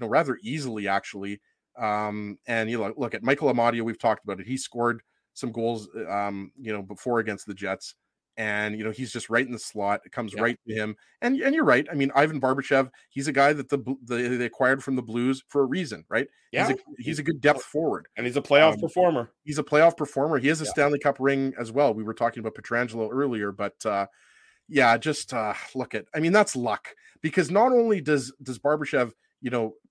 rather easily, actually. And look at Michael Amadio, we've talked about it. He scored some goals, before against the Jets, and he's just right in the slot. It comes right to him. And you're right. I mean, Ivan Barbashev, he's a guy that they acquired from the Blues for a reason, right? Yeah, he's a good depth forward, and he's a playoff performer. He's a playoff performer. He has a Stanley Cup ring as well. We were talking about Pietrangelo earlier, but look at. I mean, that's luck, because not only does Barbashev,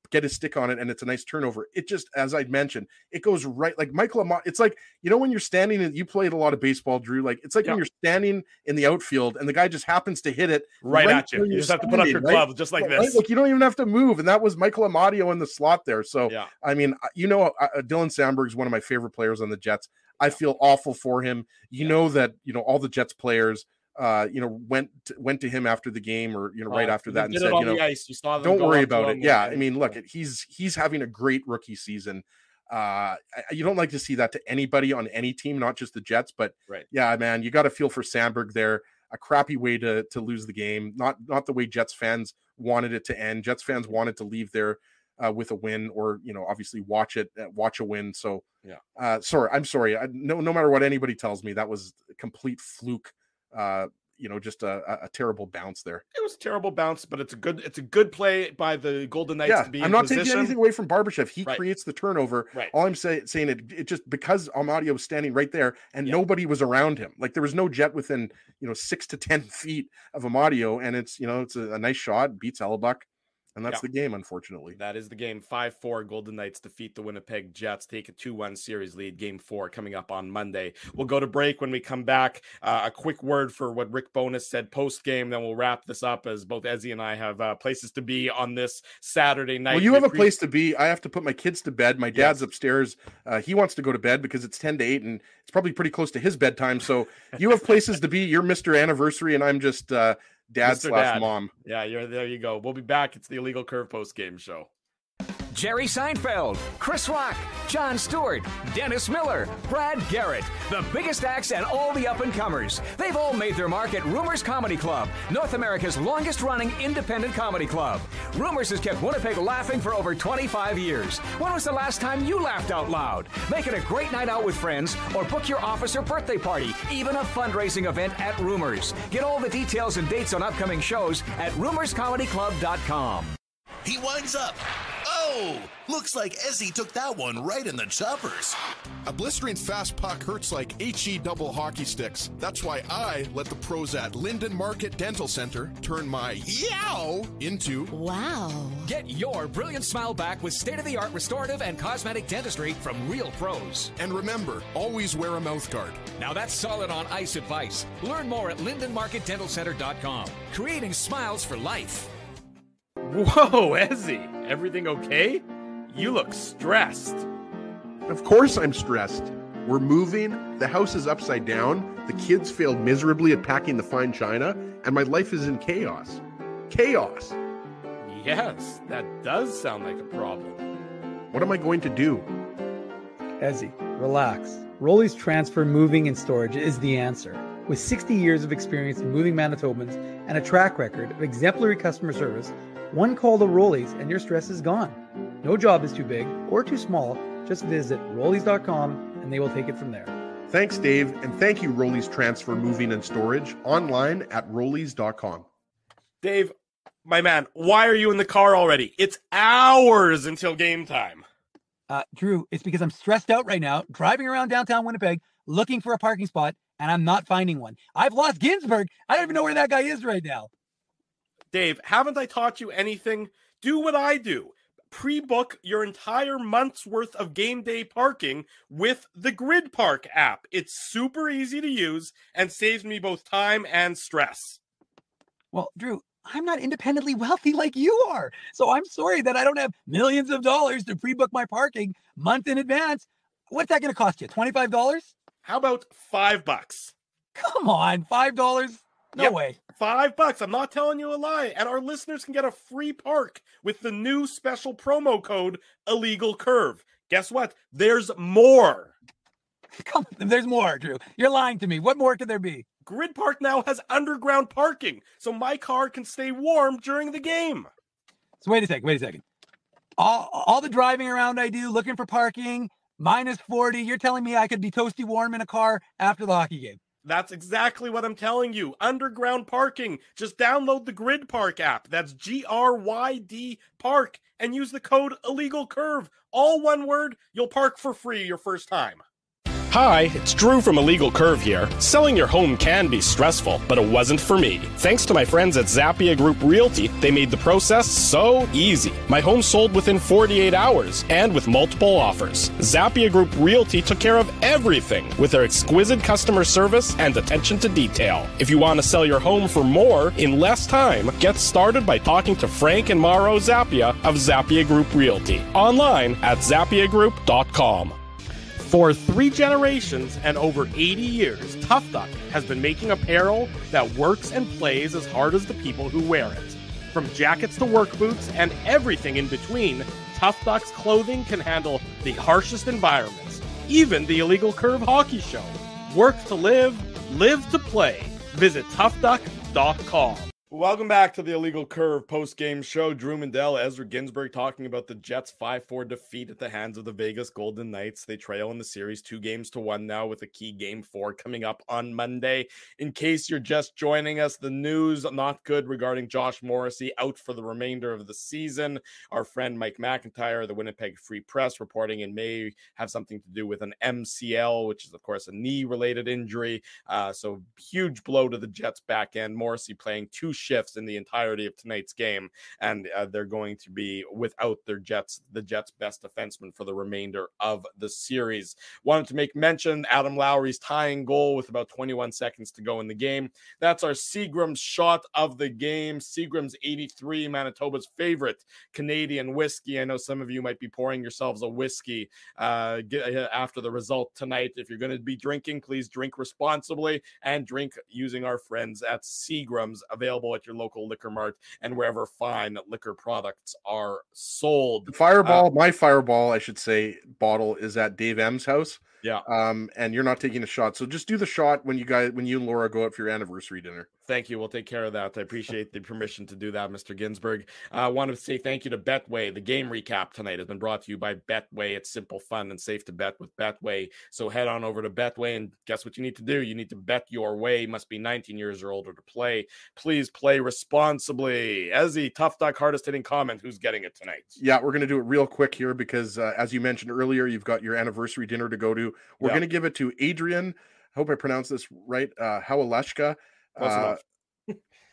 get his stick on it and it's a nice turnover, it just, as I'd mentioned, it goes right, like Michael Amadio. It's like, when you're standing, and you played a lot of baseball, Drew, like it's like when you're standing in the outfield and the guy just happens to hit it right at you. You just have to put up your glove, just like this. Right? Like you don't even have to move. And that was Michael Amadio in the slot there. So, I mean, Dylan Sandberg is one of my favorite players on the Jets. I feel awful for him. Know that, all the Jets players, went to him after the game, or right after that, and said, the ice. You saw them don't worry about it. Yeah, I mean, look, he's having a great rookie season. You don't like to see that to anybody on any team, not just the Jets, but yeah, man, you got to feel for Sandberg there. A crappy way to lose the game, not the way Jets fans wanted it to end. Jets fans wanted to leave there with a win, or obviously watch a win. So I'm sorry. No matter what anybody tells me, that was a complete fluke. Just a terrible bounce there. It was a terrible bounce, but it's a good play by the Golden Knights to be in I'm not position. taking anything away from Barbashev. He creates the turnover. Right. All I'm saying it just because Amadio was standing right there and nobody was around him. Like there was no Jet within 6 to 10 feet of Amadio, and it's it's a nice shot, beats Hellebuck. And that's the game, unfortunately. That is the game. 5-4, Golden Knights defeat the Winnipeg Jets, take a 2-1 series lead. Game 4 coming up on Monday. We'll go to break. When we come back, a quick word for what Rick Bowness said post-game. Then we'll wrap this up, as both Ezzy and I have places to be on this Saturday night. Well, you have a place to be. I have to put my kids to bed. My dad's upstairs. He wants to go to bed because it's 10 to 8, and it's probably pretty close to his bedtime. So you have places to be. You're Mr. Anniversary, and I'm just... Dad/mom. Yeah, there you go. We'll be back. It's the Illegal Curve post-game show. Jerry Seinfeld, Chris Rock, Jon Stewart, Dennis Miller, Brad Garrett, the biggest acts and all the up-and-comers. They've all made their mark at Rumors Comedy Club, North America's longest-running independent comedy club. Rumors has kept Winnipeg laughing for over 25 years. When was the last time you laughed out loud? Make it a great night out with friends, or book your office or birthday party, even a fundraising event at Rumors. Get all the details and dates on upcoming shows at rumorscomedyclub.com. He winds up. Oh, Whoa! Looks like Ezzy took that one right in the choppers. A blistering fast puck hurts like HE double hockey sticks. That's why I let the pros at Linden Market Dental Center turn my yow into wow. Get your brilliant smile back with state-of-the-art restorative and cosmetic dentistry from real pros. And remember, always wear a mouth guard. Now that's solid on ice advice. Learn more at lindenmarketdentalcenter.com. Creating smiles for life. Whoa, Ezzy, everything okay? You look stressed. Of course I'm stressed. We're moving, the house is upside down, the kids failed miserably at packing the fine china, and my life is in chaos. Chaos! Yes, that does sound like a problem. What am I going to do? Ezzy, relax. Rolly's Transfer Moving and Storage is the answer. With 60 years of experience in moving Manitobans and a track record of exemplary customer service, one call to Rolly's and your stress is gone. No job is too big or too small. Just visit Rollies.com and they will take it from there. Thanks, Dave, and thank you, Rolly's Transfer Moving and Storage, online at Rollies.com. Dave, my man, why are you in the car already? It's hours until game time. Drew, it's because I'm stressed out right now, driving around downtown Winnipeg, looking for a parking spot, and I'm not finding one. I've lost Ginsburg. I don't even know where that guy is right now. Dave, haven't I taught you anything? Do what I do. Pre-book your entire month's worth of game day parking with the Grid Park app. It's super easy to use and saves me both time and stress. Well, Drew, I'm not independently wealthy like you are. So I'm sorry that I don't have millions of dollars to pre-book my parking month in advance. What's that going to cost you? $25? How about $5? Come on, $5? No way. $5. I'm not telling you a lie. And our listeners can get a free park with the new special promo code Illegal Curve. Guess what? There's more. Come on, there's more, Drew. You're lying to me. What more could there be? Grid Park now has underground parking, so my car can stay warm during the game. So wait a second. All the driving around I do, looking for parking, minus 40, you're telling me I could be toasty warm in a car after the hockey game? That's exactly what I'm telling you. Underground parking. Just download the Grid Park app. That's GRYD Park and use the code Illegal Curve. All one word. You'll park for free your first time. Hi, it's Drew from Illegal Curve here. Selling your home can be stressful, but it wasn't for me. Thanks to my friends at Zappia Group Realty, they made the process so easy. My home sold within 48 hours and with multiple offers. Zappia Group Realty took care of everything with their exquisite customer service and attention to detail. If you want to sell your home for more in less time, get started by talking to Frank and Mauro Zappia of Zappia Group Realty. Online at zappiagroup.com. For 3 generations and over 80 years, Tough Duck has been making apparel that works and plays as hard as the people who wear it. From jackets to work boots and everything in between, Tough Duck's clothing can handle the harshest environments, even the Illegal Curve hockey show. Work to live, live to play. Visit toughduck.com. Welcome back to the Illegal Curve post-game show. Drew Mandel, Ezra Ginsburg talking about the Jets' 5-4 defeat at the hands of the Vegas Golden Knights. They trail in the series 2-1 now with a key Game 4 coming up on Monday. In case you're just joining us, the news not good regarding Josh Morrissey out for the remainder of the season. Our friend Mike McIntyre, the Winnipeg Free Press, reporting it may have something to do with an MCL, which is, of course, a knee-related injury. So huge blow to the Jets' back end. Morrissey playing 2 shifts in the entirety of tonight's game, and they're going to be without the Jets' best defenseman for the remainder of the series. Wanted to make mention Adam Lowry's tying goal with about 21 seconds to go in the game. That's our Seagram's shot of the game. Seagram's 83, Manitoba's favorite Canadian whiskey. I know some of you might be pouring yourselves a whiskey after the result tonight. If you're going to be drinking, please drink responsibly and drink using our friends at Seagram's, available at your local liquor mart and wherever fine liquor products are sold. My Fireball, I should say, bottle is at Dave M's house. Yeah. And you're not taking a shot. So just do the shot when you and Laura go out for your anniversary dinner. Thank you. We'll take care of that. I appreciate the permission to do that, Mr. Ginsburg. I want to say thank you to Betway. The game recap tonight has been brought to you by Betway. It's simple, fun, and safe to bet with Betway. So head on over to Betway, and guess what you need to do? You need to bet your way. You must be 19 years or older to play. Please play responsibly. Ezzy, Tough Duck, hardest hitting comment. Who's getting it tonight? Yeah, we're going to do it real quick here because, as you mentioned earlier, you've got your anniversary dinner to go to. We're going to give it to Adrian. I hope I pronounced this right. Hawaleshka.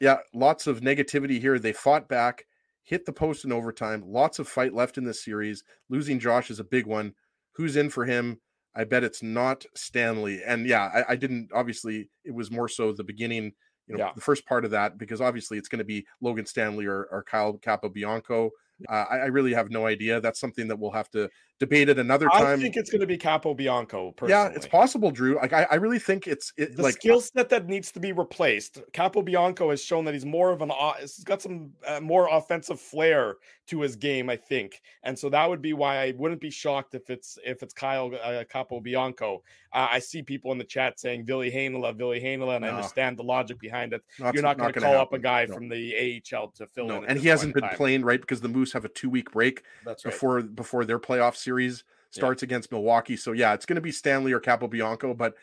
Yeah, lots of negativity here. They fought back, hit the post in overtime. Lots of fight left in this series. Losing Josh is a big one. Who's in for him? I bet it's not Stanley. And yeah, I didn't, obviously, it was more so the beginning, the first part of that, because obviously it's going to be Logan Stanley or Kyle Capobianco. I really have no idea. That's something that we'll have to debate at another time. I think it's going to be Capobianco, personally. Yeah, it's possible, Drew. Like I really think it's the skill set that needs to be replaced. Capobianco has shown that he's more of he's got some more offensive flair to his game, I think, and so that would be why I wouldn't be shocked if it's Kyle Capobianco. I see people in the chat saying Ville Heinola, and I understand the logic behind it. You're not going to call up a guy from the AHL to fill in. And he hasn't been playing, right? Because the Moose have a 2-week break before their playoff series starts against Milwaukee. So yeah, it's going to be Stanley or Capobianco, but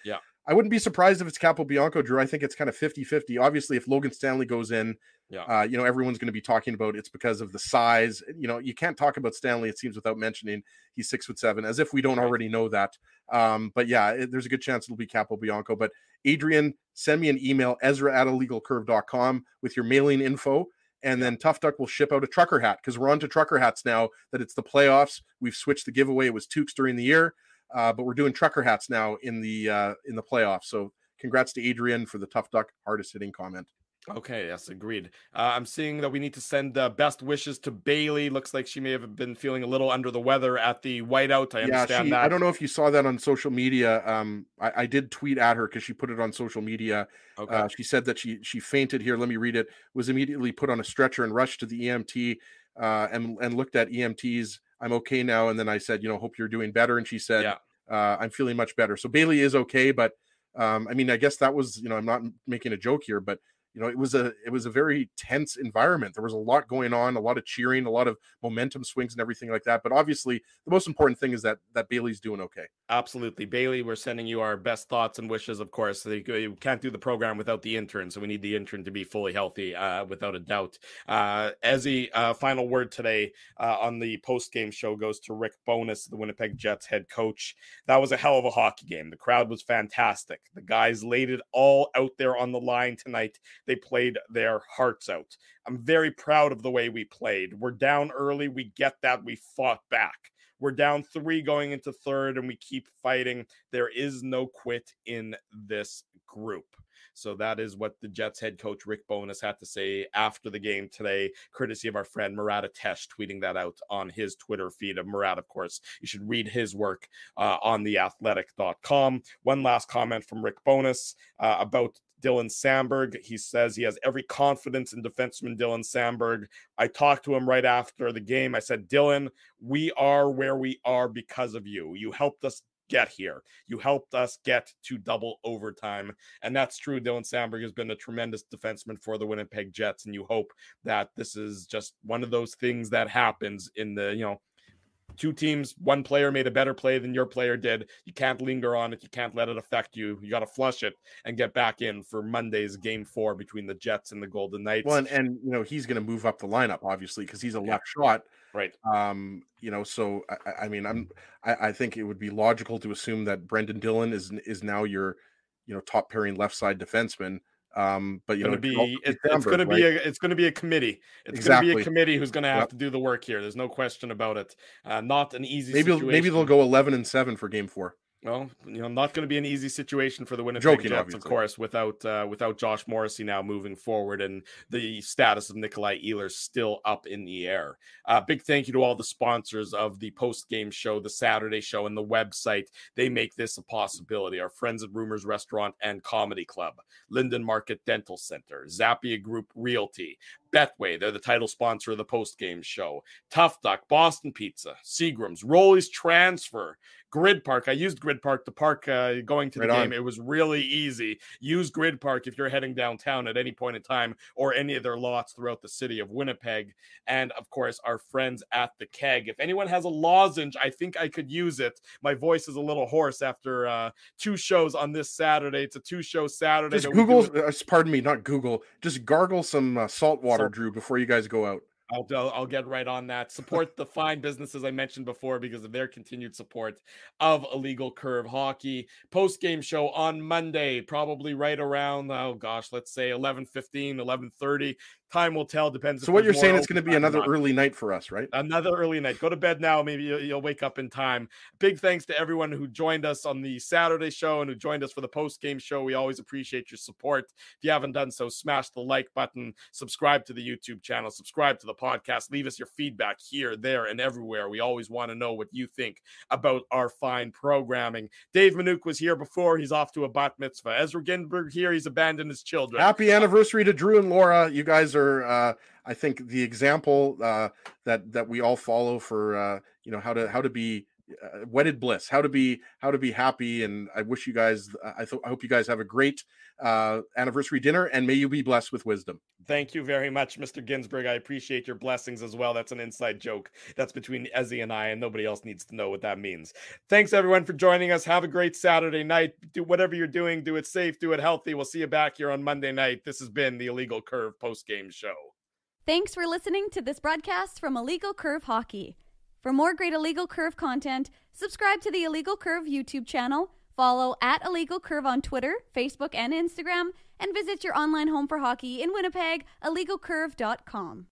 I wouldn't be surprised if it's Capobianco, Drew. I think it's kind of 50-50. Obviously, if Logan Stanley goes in, everyone's going to be talking about it's because of the size. You can't talk about Stanley, it seems, without mentioning he's 6'7", as if we don't already know that. But yeah, there's a good chance it'll be Capobianco. But Adrian, send me an email, ezra@illegalcurve.com with your mailing info. And then Tough Duck will ship out a trucker hat, because we're on to trucker hats now that it's the playoffs. We've switched the giveaway. It was Tukes during the year, but we're doing trucker hats now in the playoffs. So congrats to Adrian for the Tough Duck hardest hitting comment. Okay, yes, agreed. I'm seeing that we need to send best wishes to Bailey. Looks like she may have been feeling a little under the weather at the whiteout. I understand that. I don't know if you saw that on social media. I did tweet at her because she put it on social media. Okay. She said that she fainted here. Let me read it. Was immediately put on a stretcher and rushed to the EMT and looked at EMTs. I'm okay now. And then I said, hope you're doing better. And she said, I'm feeling much better. So Bailey is okay. But I guess that was, I'm not making a joke here, but it was a very tense environment. There was a lot going on, a lot of cheering, a lot of momentum swings and everything like that. But obviously, the most important thing is that Bailey's doing okay. Absolutely. Bailey, we're sending you our best thoughts and wishes, of course. You can't do the program without the intern, so we need the intern to be fully healthy, without a doubt. Ezzy, final word today on the post-game show goes to Rick Bowness, the Winnipeg Jets head coach. That was a hell of a hockey game. The crowd was fantastic. The guys laid it all out there on the line tonight. They played their hearts out. I'm very proud of the way we played. We're down early. We get that. We fought back. We're down 3 going into third, and we keep fighting. There is no quit in this group. So that is what the Jets head coach Rick Bowness had to say after the game today, courtesy of our friend Murat Atesh tweeting that out on his Twitter feed. Of Murat, of course, you should read his work on theathletic.com. One last comment from Rick Bowness about Dylan Samberg. He says he has every confidence in defenseman Dylan Samberg. I talked to him right after the game. I said, Dylan, we are where we are because of you. You helped us get here. You helped us get to double overtime. And that's true. Dylan Samberg has been a tremendous defenseman for the Winnipeg Jets. And you hope that this is just one of those things that happens in the, 2 teams, one player made a better play than your player did. You can't linger on it. You can't let it affect you. You got to flush it and get back in for Monday's game 4 between the Jets and the Golden Knights. Well, and he's going to move up the lineup, obviously, because he's a left shot. Right. So I think it would be logical to assume that Brendan Dillon is now your, top pairing left side defenseman. But it's going to be a committee. It's going to be a committee who's going to have to do the work here. There's no question about it. Not an easy situation. Maybe they'll go 11-7 for game 4. Well, not going to be an easy situation for the Winnipeg Jets, obviously. Of course, without Josh Morrissey now moving forward, and the status of Nikolai Ehlers still up in the air. Big thank you to all the sponsors of the post-game show, the Saturday show, and the website. They make this a possibility. Our friends at Rumors Restaurant and Comedy Club, Linden Market Dental Center, Zappia Group Realty, Betway, they're the title sponsor of the post-game show. Tough Duck, Boston Pizza, Seagram's, Rolly's Transfer, Grid Park. I used Grid Park to park going to the game. It was really easy. Use Grid Park if you're heading downtown at any point in time, or any of their lots throughout the city of Winnipeg. And of course, our friends at the Keg. If anyone has a lozenge, I think I could use it. My voice is a little hoarse after 2 shows on this Saturday. It's a 2-show Saturday. Just Google, pardon me, not Google. Just gargle some salt water, Drew, before you guys go out. I'll get right on that. Support the fine businesses I mentioned before because of their continued support of Illegal Curve Hockey. Post-game show on Monday, probably right around, let's say 11:15, 11:30. Time will tell. Depends. So what you're saying, it's going to be another early night for us, right? Another early night. Go to bed now. Maybe you'll wake up in time. Big thanks to everyone who joined us on the Saturday show and who joined us for the post-game show. We always appreciate your support. If you haven't done so, smash the like button, subscribe to the YouTube channel, subscribe to the podcast, leave us your feedback here, there, and everywhere. We always want to know what you think about our fine programming. Dave Manouk was here before. He's off to a bat mitzvah. Ezra Ginsburg here. He's abandoned his children. Happy anniversary to Drew and Laura. You guys are, I think, the example that we all follow for how to be wedded bliss, how to be happy. And I wish you guys, I hope you guys have a great anniversary dinner, and may you be blessed with wisdom. Thank you very much, Mr. Ginsburg. I appreciate your blessings as well. That's an inside joke. That's between Ezzy and I, and nobody else needs to know what that means. Thanks, everyone, for joining us. Have a great Saturday night. Do whatever you're doing. Do it safe. Do it healthy. We'll see you back here on Monday night. This has been the Illegal Curve post-game show. Thanks for listening to this broadcast from Illegal Curve Hockey. For more great Illegal Curve content, subscribe to the Illegal Curve YouTube channel, follow at Illegal Curve on Twitter, Facebook, and Instagram, and visit your online home for hockey in Winnipeg, illegalcurve.com.